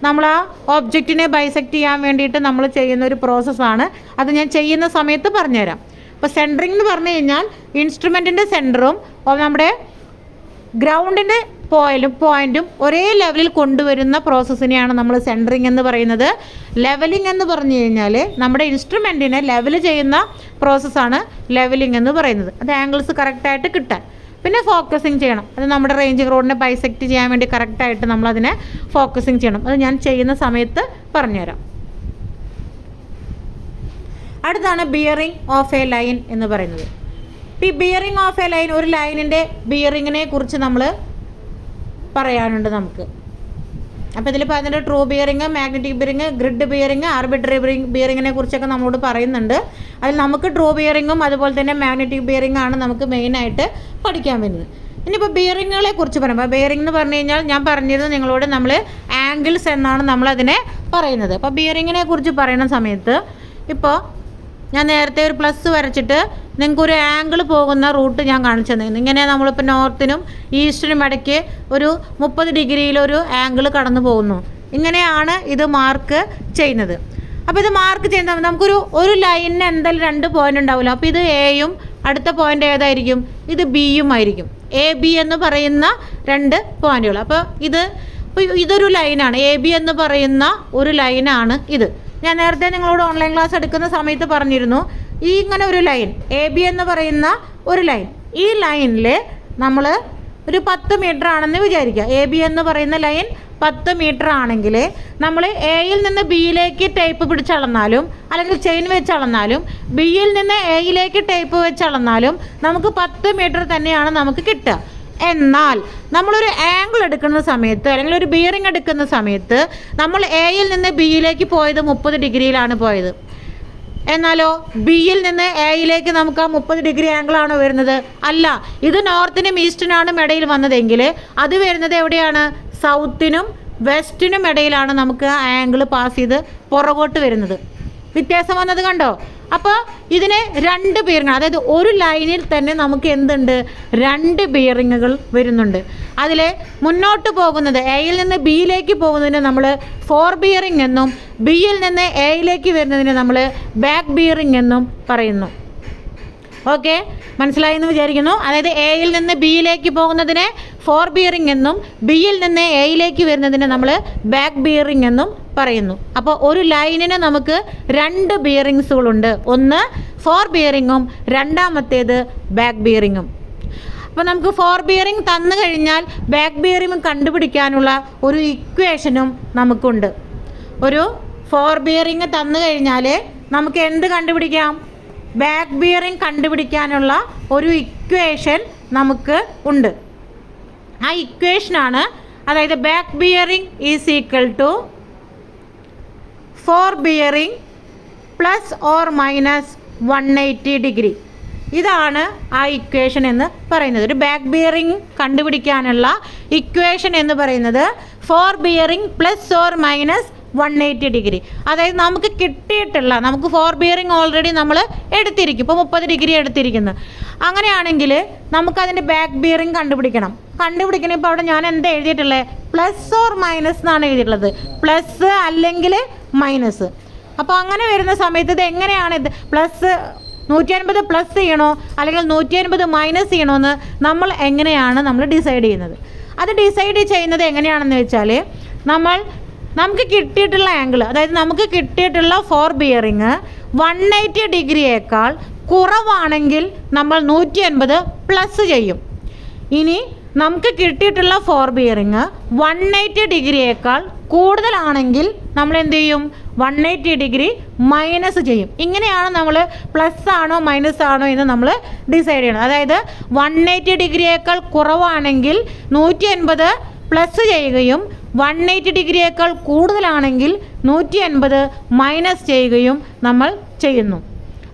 നമ്മൾ ആ ഒബ്ജക്റ്റിനെ ബൈസെക്റ്റ് ചെയ്യാൻ വേണ്ടിയിട്ട് നമ്മൾ ചെയ്യുന്ന ഒരു പ്രോസസ്സാണ്. അത് ഞാൻ ചെയ്യുന്ന സമയത്ത് പറഞ്ഞുതരാം. അപ്പോൾ സെൻറ്ററിങ് എന്ന് പറഞ്ഞു കഴിഞ്ഞാൽ ഇൻസ്ട്രുമെൻറ്റിൻ്റെ സെൻറ്ററും നമ്മുടെ ഗ്രൗണ്ടിൻ്റെ പോയിൻറ്റും ഒരേ ലെവലിൽ കൊണ്ടുവരുന്ന പ്രോസസ്സിനെയാണ് നമ്മൾ സെൻറ്ററിങ് എന്ന് പറയുന്നത്. ലെവലിംഗ് എന്ന് പറഞ്ഞു കഴിഞ്ഞാൽ നമ്മുടെ ഇൻസ്ട്രുമെൻറ്റിനെ ലെവൽ ചെയ്യുന്ന പ്രോസസ്സാണ് ലെവലിംഗ് എന്ന് പറയുന്നത്. അത് ആംഗിൾസ് കറക്റ്റായിട്ട് കിട്ടാൻ. പിന്നെ ഫോക്കസിങ് ചെയ്യണം. അത് നമ്മുടെ റേഞ്ചിങ് റോഡിനെ ബൈസെക്റ്റ് ചെയ്യാൻ വേണ്ടി കറക്റ്റായിട്ട് നമ്മളതിനെ ഫോക്കസിങ് ചെയ്യണം. അത് ഞാൻ ചെയ്യുന്ന സമയത്ത് പറഞ്ഞുതരാം. അടുത്താണ് ബിയറിംഗ് ഓഫ് എ ലൈൻ എന്ന് പറയുന്നത്. ഈ ബിയറിംഗ് ഓഫ് എ ലൈൻ, ഒരു ലൈനിൻ്റെ ബിയറിങ്ങിനെ കുറിച്ച് നമ്മൾ പറയാനുണ്ട് നമുക്ക്. അപ്പോൾ ഇതിൽ പറയുന്നുണ്ട് true bearing, magnetic bearing, grid bearing, arbitrary ബിയറിങ്ങിനെ കുറിച്ചൊക്കെ നമ്മളോട് പറയുന്നുണ്ട്. അതിൽ നമുക്ക് ട്രൂ ബിയറിങ്ങും അതുപോലെ തന്നെ മാഗ്നറ്റിക് ബിയറിംഗ് ആണ് നമുക്ക് മെയിനായിട്ട് പഠിക്കാൻ വരുന്നത്. ഇനിയിപ്പോൾ ബിയറിങ്ങുകളെ കുറിച്ച് പറയുമ്പോൾ ബിയറിംഗ് എന്ന് പറഞ്ഞു കഴിഞ്ഞാൽ ഞാൻ പറഞ്ഞിരുന്നു നിങ്ങളോട് നമ്മൾ ആംഗിൾസ് എന്നാണ് നമ്മളതിനെ പറയുന്നത്. അപ്പോൾ ബിയറിങ്ങിനെ കുറിച്ച് പറയുന്ന സമയത്ത് ഇപ്പോൾ ഞാൻ നേരത്തെ ഒരു പ്ലസ് വരച്ചിട്ട് നിങ്ങൾക്കൊരു ആംഗിൾ പോകുന്ന റൂട്ട് ഞാൻ കാണിച്ചു തന്നിരുന്നു. ഇങ്ങനെ നമ്മളിപ്പോൾ നോർത്തിനും ഈസ്റ്റിനും ഇടയ്ക്ക് ഒരു 30 ഡിഗ്രിയിലൊരു ആംഗിൾ കടന്നു പോകുന്നു. ഇങ്ങനെയാണ് ഇത് മാർക്ക് ചെയ്യുന്നത്. അപ്പോൾ ഇത് മാർക്ക് ചെയ്യുന്നത് നമുക്കൊരു ലൈനിന് എന്തായാലും 2 പോയിൻ്റ് ഉണ്ടാവില്ല. അപ്പോൾ ഇത് എയും അടുത്ത പോയിൻ്റ് ഏതായിരിക്കും? ഇത് ബിയും ആയിരിക്കും. എ ബി എന്ന് പറയുന്ന 2 പോയിൻ്റുകൾ. അപ്പോൾ ഇതൊരു ലൈനാണ്. എ ബി എന്ന് പറയുന്ന ഒരു ലൈനാണ് ഇത്. ഞാൻ നേരത്തെ നിങ്ങളോട് ഓൺലൈൻ ക്ലാസ് എടുക്കുന്ന സമയത്ത് പറഞ്ഞിരുന്നു ഇങ്ങനെ ഒരു ലൈൻ എ ബി എന്ന് പറയുന്ന ഒരു ലൈൻ, ഈ ലൈനിൽ നമ്മൾ ഒരു 10 മീറ്റർ ആണെന്ന് വിചാരിക്കുക. എ ബി എന്ന് പറയുന്ന ലൈൻ 10 മീറ്റർ ആണെങ്കിൽ നമ്മൾ എയിൽ നിന്ന് ബിയിലേക്ക് ടേപ്പ് പിടിച്ചളന്നാലും അല്ലെങ്കിൽ ചെയിൻ വെച്ച് അളന്നാലും ബിയിൽ നിന്ന് എയിലേക്ക് ടേപ്പ് വെച്ച് അളന്നാലും നമുക്ക് 10 മീറ്റർ തന്നെയാണ് നമുക്ക് കിട്ടുക. എന്നാൽ നമ്മളൊരു ആംഗിൾ എടുക്കുന്ന സമയത്ത് അല്ലെങ്കിൽ ഒരു ബിയറിംഗ് എടുക്കുന്ന സമയത്ത് നമ്മൾ എയിൽ നിന്ന് ബിയിലേക്ക് പോയത് 30 ഡിഗ്രിയിലാണ് പോയത്. എന്നാലോ ബിയിൽ നിന്ന് എയിലേക്ക് നമുക്ക് ആ 30 ഡിഗ്രി ആംഗിളാണോ വരുന്നത്? അല്ല. ഇത് നോർത്തിനും ഈസ്റ്റിനും ഇടയിൽ വന്നതെങ്കിൽ അത് വരുന്നത് എവിടെയാണ്? സൗത്തിനും വെസ്റ്റിനും ഇടയിലാണ് നമുക്ക് ആ ആംഗിൾ പാസ് ചെയ്ത് പുറകോട്ട് വരുന്നത്. വ്യത്യാസം വന്നത് കണ്ടോ? അപ്പോൾ ഇതിന് 2 ബിയറിങ്, അതായത് ഒരു ലൈനിൽ തന്നെ നമുക്ക് എന്തുണ്ട്? 2 ബിയറിങ്ങുകൾ വരുന്നുണ്ട്. അതിൽ മുന്നോട്ട് പോകുന്നത് എയിൽ നിന്ന് ബിയിലേക്ക് പോകുന്നതിന് നമ്മൾ 4 ബിയറിങ് എന്നും ബിയിൽ നിന്ന് എയിലേക്ക് വരുന്നതിന് നമ്മൾ ബാക്ക് ബിയറിങ് എന്നും പറയുന്നു. ഓക്കെ, മനസ്സിലായി എന്ന് വിചാരിക്കുന്നു. അതായത് എയിൽ നിന്ന് ബിയിലേക്ക് പോകുന്നതിനെ 4 ബിയറിങ് എന്നും ബിയിൽ നിന്ന് എയിലേക്ക് വരുന്നതിന് നമ്മൾ ബാക്ക് ബിയറിങ് എന്നും പറയുന്നു. അപ്പോൾ ഒരു ലൈനിന് നമുക്ക് 2 ബിയറിങ്സുകളുണ്ട്. ഒന്ന് 4 ബിയറിങ്ങും രണ്ടാമത്തേത് ബാക്ക് ബിയറിങ്ങും. അപ്പോൾ നമുക്ക് 4 ബിയറിങ് തന്നു കഴിഞ്ഞാൽ ബാക്ക് ബിയറിങ് കണ്ടുപിടിക്കാനുള്ള ഒരു ഇക്വേഷനും നമുക്കുണ്ട്. ഒരു 4 ബിയറിങ് തന്നു കഴിഞ്ഞാൽ നമുക്ക് എന്ത് കണ്ടുപിടിക്കാം? ബാക്ക് ബിയറിങ് കണ്ടുപിടിക്കാനുള്ള ഒരു ഇക്വേഷൻ നമുക്ക് ഉണ്ട്. ആ ഇക്വേഷനാണ്, അതായത് back bearing is equal to 4 bearing plus or minus 180 degree. ഇതാണ് ആ ഇക്വേഷൻ എന്ന് പറയുന്നത്. ഒരു ബാക്ക് ബിയറിങ് കണ്ടുപിടിക്കാനുള്ള ഇക്വേഷൻ എന്ന് പറയുന്നത് 4 bearing plus or minus 180 degree. അതായത് നമുക്ക് കിട്ടിയിട്ടുള്ള, നമുക്ക് 4 ബിയറിങ് ഓൾറെഡി നമ്മൾ എടുത്തിരിക്കും. ഇപ്പോൾ 30 ഡിഗ്രി എടുത്തിരിക്കുന്നു. അങ്ങനെയാണെങ്കിൽ നമുക്കതിൻ്റെ ബാക്ക് ബിയറിങ് കണ്ടുപിടിക്കണം. ഇപ്പോൾ അവിടെ ഞാൻ എന്താ എഴുതിയിട്ടുള്ളത്? പ്ലസ് ഓർ മൈനസ് എന്നാണ് എഴുതിയിട്ടുള്ളത്. പ്ലസ് അല്ലെങ്കിൽ മൈനസ്. അപ്പോൾ അങ്ങനെ വരുന്ന സമയത്ത് ഇത് എങ്ങനെയാണ്? ഇത് പ്ലസ് 150 പ്ലസ് ചെയ്യണോ അല്ലെങ്കിൽ 150 മൈനസ് ചെയ്യണോ എന്ന് നമ്മൾ ഡിസൈഡ് ചെയ്യുന്നത്. അത് ഡിസൈഡ് ചെയ്യുന്നത് എങ്ങനെയാണെന്ന് വെച്ചാൽ നമുക്ക് കിട്ടിയിട്ടുള്ള ആംഗിൾ, അതായത് നമുക്ക് കിട്ടിയിട്ടുള്ള 4 ബിയറിങ് 180 ഡിഗ്രിയേക്കാൾ കുറവാണെങ്കിൽ നമ്മൾ 180 പ്ലസ് ചെയ്യും. ഇനി നമുക്ക് കിട്ടിയിട്ടുള്ള 4 ബിയറിങ് 180 ഡിഗ്രിയേക്കാൾ കൂടുതലാണെങ്കിൽ നമ്മൾ എന്ത് ചെയ്യും? 180 ഡിഗ്രി മൈനസ് ചെയ്യും. ഇങ്ങനെയാണ് നമ്മൾ പ്ലസ് ആണോ മൈനസ് ആണോ എന്ന് നമ്മൾ ഡിസൈഡ് ചെയ്യണം. അതായത് 180 ഡിഗ്രിയേക്കാൾ കുറവാണെങ്കിൽ 180 പ്ലസ് ചെയ്യുകയും 180 ഡിഗ്രിയേക്കാൾ കൂടുതലാണെങ്കിൽ 180 മൈനസ് ചെയ്യുകയും നമ്മൾ ചെയ്യുന്നു.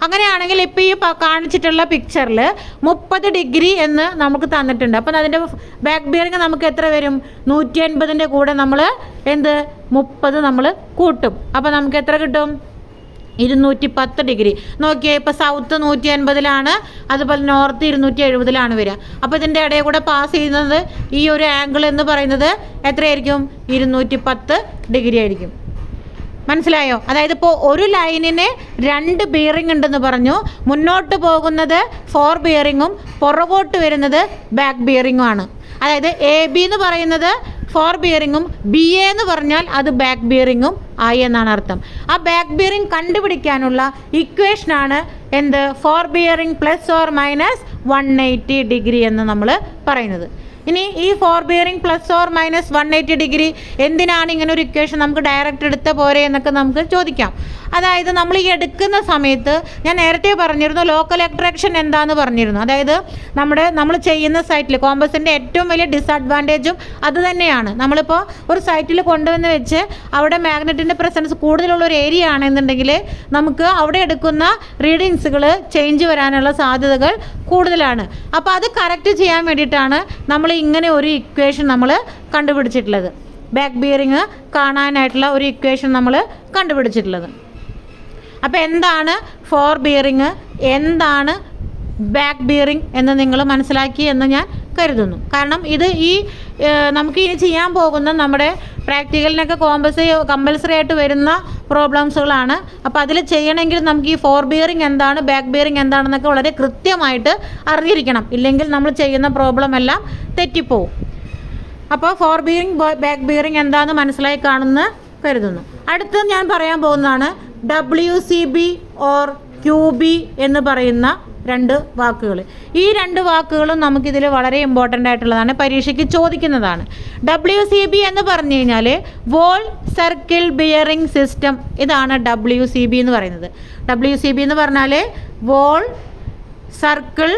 അങ്ങനെയാണെങ്കിൽ ഇപ്പോൾ ഈ കാണിച്ചിട്ടുള്ള പിക്ചറിൽ 30 ഡിഗ്രി എന്ന് നമുക്ക് തന്നിട്ടുണ്ട്. അപ്പം അതിൻ്റെ ബാക്ക് ബിയറിങ് നമുക്ക് എത്ര വരും? 180ൻ്റെ കൂടെ നമ്മൾ 30 നമ്മൾ കൂട്ടും. അപ്പോൾ നമുക്ക് എത്ര കിട്ടും? 210 ഡിഗ്രി. നോക്കിയേ, ഇപ്പോൾ സൗത്ത് 180ലാണ്, അതുപോലെ നോർത്ത് 270ലാണ് വരിക. അപ്പോൾ ഇതിൻ്റെ ഇടയിൽ കൂടെ പാസ് ചെയ്യുന്നത് ഈ ഒരു ആംഗിൾ എന്ന് പറയുന്നത് എത്രയായിരിക്കും? 210 ഡിഗ്രി ആയിരിക്കും. മനസ്സിലായോ? അതായത് ഇപ്പോൾ ഒരു ലൈനിന് 2 ബിയറിംഗ് ഉണ്ടെന്ന് പറഞ്ഞു. മുന്നോട്ട് പോകുന്നത് 4 ബിയറിങ്ങും പുറകോട്ട് വരുന്നത് ബാക്ക് ബിയറിങ്ങും ആണ്. അതായത് എ ബി എന്ന് പറയുന്നത് 4 ബിയറിങ്ങും ബി എ എന്ന് പറഞ്ഞാൽ അത് ബാക്ക് ബിയറിങ്ങും ആയി എന്നാണ് അർത്ഥം. ആ ബാക്ക് ബിയറിംഗ് കണ്ടുപിടിക്കാനുള്ള ഇക്വേഷനാണ് 4 bearing plus or minus 180 degree എന്ന് നമ്മൾ പറയുന്നത്. ഇനി ഈ four bearing plus or minus 180 degree എന്തിനാണ് ഇങ്ങനെ ഒരു ഇക്വേഷൻ നമുക്ക് ഡയറക്റ്റ് എടുത്ത പോരെ എന്നൊക്കെ നമുക്ക് ചോദിക്കാം. അതായത് നമ്മൾ ഈ എടുക്കുന്ന സമയത്ത് ഞാൻ നേരത്തെ പറഞ്ഞിരുന്നു ലോക്കൽ അട്രാക്ഷൻ എന്താണെന്ന് പറഞ്ഞിരുന്നു. അതായത് നമ്മൾ ചെയ്യുന്ന സൈറ്റിൽ കോമ്പസിൻ്റെ ഏറ്റവും വലിയ ഡിസഡ്വാൻറ്റേജും അത് തന്നെയാണ്. നമ്മളിപ്പോൾ ഒരു സൈറ്റിൽ കൊണ്ടുവന്ന് വെച്ച് അവിടെ മാഗ്നറ്റിൻ്റെ പ്രസൻസ് കൂടുതലുള്ള ഒരു ഏരിയ ആണെന്നുണ്ടെങ്കിൽ നമുക്ക് അവിടെ എടുക്കുന്ന റീഡിങ്സുകൾ ചേഞ്ച് വരാനുള്ള സാധ്യതകൾ കൂടുതലാണ്. അപ്പോൾ അത് കറക്റ്റ് ചെയ്യാൻ വേണ്ടിയിട്ടാണ് നമ്മൾ ഇങ്ങനെ ഒരു ഇക്വേഷൻ നമ്മൾ കണ്ടുപിടിച്ചിട്ടുള്ളത്. ബാക്ക് ബിയറിങ് കാണാനായിട്ടുള്ള ഒരു ഇക്വേഷൻ നമ്മൾ കണ്ടുപിടിച്ചിട്ടുള്ളത്. അപ്പോൾ എന്താണ് ഫോർ ബിയറിങ്, എന്താണ് ബാക്ക് ബിയറിങ് എന്ന് നിങ്ങൾ മനസ്സിലാക്കി എന്ന് ഞാൻ കരുതുന്നു. കാരണം ഇത് നമുക്ക് ഇനി ചെയ്യാൻ പോകുന്ന നമ്മുടെ പ്രാക്ടിക്കലിനൊക്കെ കമ്പൽസറി ആയിട്ട് വരുന്ന പ്രോബ്ലംസുകളാണ്. അപ്പോൾ അതിൽ ചെയ്യണമെങ്കിൽ നമുക്ക് ഈ ഫോർ ബിയറിങ് എന്താണ് ബാക്ക് ബിയറിങ് എന്താണെന്നൊക്കെ വളരെ കൃത്യമായിട്ട് അറിഞ്ഞിരിക്കണം. ഇല്ലെങ്കിൽ നമ്മൾ ചെയ്യുന്ന പ്രോബ്ലം എല്ലാം തെറ്റിപ്പോവും. അപ്പോൾ ഫോർ ബിയറിങ് ബാക്ക് ബിയറിങ് എന്താണെന്ന് മനസ്സിലായി കാണുമെന്ന് കരുതുന്നു. അടുത്തത് ഞാൻ പറയാൻ പോകുന്നതാണ് WCB ഓർ QB എന്ന് പറയുന്ന രണ്ട് വാക്കുകൾ. ഈ രണ്ട് വാക്കുകളും നമുക്കിതിൽ വളരെ ഇമ്പോർട്ടൻ്റ് ആയിട്ടുള്ളതാണ്, പരീക്ഷയ്ക്ക് ചോദിക്കുന്നതാണ്. WCB എന്ന് പറഞ്ഞു കഴിഞ്ഞാൽ വോൾ സർക്കിൾ ബിയറിംഗ് സിസ്റ്റം. ഇതാണ് WCB എന്ന് പറയുന്നത്. WCB എന്ന് പറഞ്ഞാൽ whole circle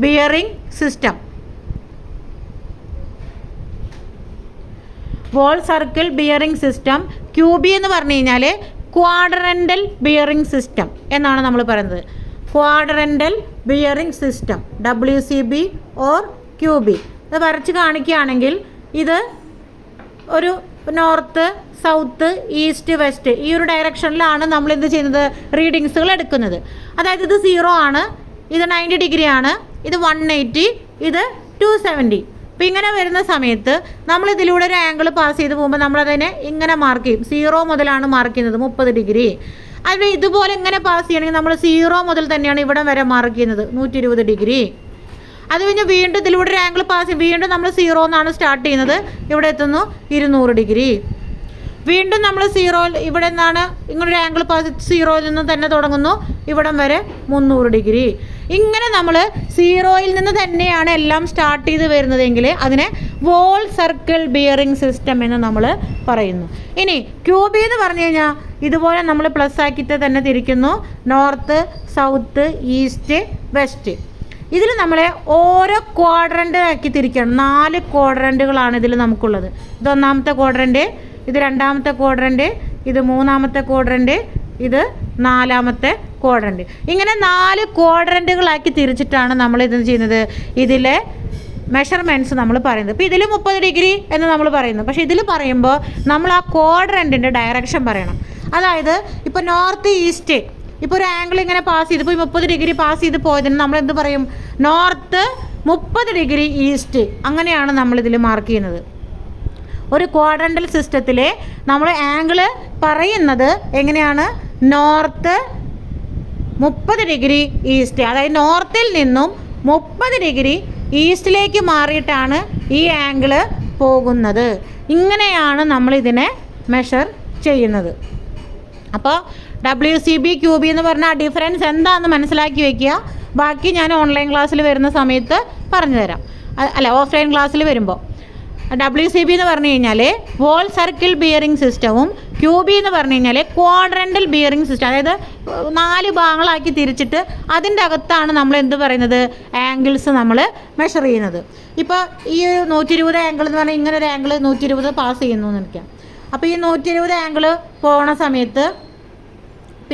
bearing system. Whole circle bearing system. QB എന്ന് പറഞ്ഞു കഴിഞ്ഞാൽ ക്വാഡ്രൻ്റൽ ബിയറിംഗ് സിസ്റ്റം എന്നാണ് നമ്മൾ പറയുന്നത്. Quadrantal bearing system WCB or QB. ഇത് വരച്ച് കാണിക്കുകയാണെങ്കിൽ ഇത് ഒരു നോർത്ത് സൗത്ത് ഈസ്റ്റ് വെസ്റ്റ് ഈ ഒരു ഡയറക്ഷനിലാണ് നമ്മൾ എന്ത് ചെയ്യുന്നത്, റീഡിങ്സുകൾ എടുക്കുന്നത്. അതായത് ഇത് 0 ആണ്, ഇത് 90 ഡിഗ്രി ആണ്, ഇത് 180, ഇത് 270. അപ്പോൾ ഇങ്ങനെ വരുന്ന സമയത്ത് നമ്മൾ ഇതിലൂടെ ഒരു ആംഗിൾ പാസ് ചെയ്ത് പോകുമ്പോൾ നമ്മളതിനെ ഇങ്ങനെ മാർക്ക് ചെയ്യും. 0 മുതലാണ് മാർക്ക് ചെയ്യുന്നത് 30 ഡിഗ്രി. അത് ഇതുപോലെ ഇങ്ങനെ പാസ് ചെയ്യണമെങ്കിൽ നമ്മൾ 0 മുതൽ തന്നെയാണ് ഇവിടെ വരെ മാർക്ക് ചെയ്യുന്നത് 120 ഡിഗ്രി. അത് കഴിഞ്ഞ് വീണ്ടും ഇതിലൂടെ ഒരു ആംഗിൾ പാസ് ചെയ്യും. വീണ്ടും നമ്മൾ 0 എന്നാണ് സ്റ്റാർട്ട് ചെയ്യുന്നത്, ഇവിടെ എത്തുന്നു 200 ഡിഗ്രി. വീണ്ടും നമ്മൾ 0 ഇവിടെ നിന്നാണ് ഇങ്ങനൊരു ആംഗിൾ പാസ് 0യിൽ നിന്ന് തന്നെ തുടങ്ങുന്നു, ഇവിടം വരെ 300 ഡിഗ്രി. ഇങ്ങനെ നമ്മൾ 0യിൽ നിന്ന് തന്നെയാണ് എല്ലാം സ്റ്റാർട്ട് ചെയ്ത് വരുന്നതെങ്കിൽ അതിനെ വോൾ സർക്കിൾ ബിയറിംഗ് സിസ്റ്റം എന്ന് നമ്മൾ പറയുന്നു. ഇനി QB എന്ന് പറഞ്ഞു കഴിഞ്ഞാൽ ഇതുപോലെ നമ്മൾ പ്ലസ് ആക്കിയിട്ട് തന്നെ തിരിക്കുന്നു, നോർത്ത് സൗത്ത് ഈസ്റ്റ് വെസ്റ്റ്. ഇതിൽ നമ്മളെ ഓരോ ക്വാഡ്രൻ്റ് ആക്കി തിരിക്കണം. 4 ക്വാഡ്രൻ്റുകളാണ് ഇതിൽ നമുക്കുള്ളത്. ഇത് ഒന്നാമത്തെ ക്വാഡ്രൻ്റ്, ഇത് രണ്ടാമത്തെ ക്വാഡ്രൻ്റ്, ഇത് മൂന്നാമത്തെ ക്വാഡ്രൻ്റ്, ഇത് നാലാമത്തെ ക്വാഡ്രൻ്റ്. ഇങ്ങനെ 4 ക്വാഡ്രൻ്റുകളാക്കി തിരിച്ചിട്ടാണ് നമ്മൾ ഇത് ചെയ്യുന്നത്. ഇതിലെ മെഷർമെൻറ്റ്സ് നമ്മൾ പറയുന്നത്. ഇപ്പോൾ ഇതിൽ 30 ഡിഗ്രി എന്ന് നമ്മൾ പറയുന്നു, പക്ഷേ ഇതിൽ പറയുമ്പോൾ നമ്മൾ ആ ക്വാഡ്രൻറ്റിൻ്റെ ഡയറക്ഷൻ പറയണം. അതായത് ഇപ്പോൾ നോർത്ത് ഈസ്റ്റ്, ഇപ്പോൾ ഒരു ആംഗിൾ ഇങ്ങനെ പാസ് ചെയ്ത് ഇപ്പോൾ 30 ഡിഗ്രി പാസ് ചെയ്ത് പോയതിന് നമ്മൾ എന്ത് പറയും, നോർത്ത് 30 ഡിഗ്രി ഈസ്റ്റ്. അങ്ങനെയാണ് നമ്മളിതിൽ മാർക്ക് ചെയ്യുന്നത്. ഒരു ക്വാഡ്രൻ്റൽ സിസ്റ്റത്തിൽ നമ്മൾ ആംഗിൾ പറയുന്നത് എങ്ങനെയാണ്, നോർത്ത് 30 ഡിഗ്രി ഈസ്റ്റ്. അതായത് നോർത്തിൽ നിന്നും 30 ഡിഗ്രി ഈസ്റ്റിലേക്ക് മാറിയിട്ടാണ് ഈ ആംഗിൾ പോകുന്നത്. ഇങ്ങനെയാണ് നമ്മളിതിനെ മെഷർ ചെയ്യുന്നത്. അപ്പോൾ WCB QB എന്ന് പറഞ്ഞാൽ ആ ഡിഫറൻസ് എന്താണെന്ന് മനസ്സിലാക്കി വയ്ക്കുക. ബാക്കി ഞാൻ ഓൺലൈൻ ക്ലാസ്സിൽ വരുന്ന സമയത്ത് പറഞ്ഞു തരാം, അല്ല ഓഫ്ലൈൻ ക്ലാസ്സിൽ വരുമ്പോൾ. WCB എന്ന് പറഞ്ഞു കഴിഞ്ഞാൽ വോൾ സർക്കിൾ ബിയറിംഗ് സിസ്റ്റവും QB എന്ന് പറഞ്ഞു കഴിഞ്ഞാൽ ക്വാഡ്രൻ്റൽ ബിയറിംഗ് സിസ്റ്റം. അതായത് 4 ഭാഗങ്ങളാക്കി തിരിച്ചിട്ട് അതിൻ്റെ അകത്താണ് നമ്മൾ എന്ത് പറയുന്നത്, ആംഗിൾസ് നമ്മൾ മെഷർ ചെയ്യുന്നത്. ഇപ്പോൾ ഈ 120 ആംഗിൾ എന്ന് പറഞ്ഞാൽ ഇങ്ങനെ ഒരു ആംഗിൾ 120 പാസ് ചെയ്യുന്നു എന്ന് നിൽക്കാം. അപ്പോൾ ഈ 120 ആംഗിൾ പോകണ സമയത്ത്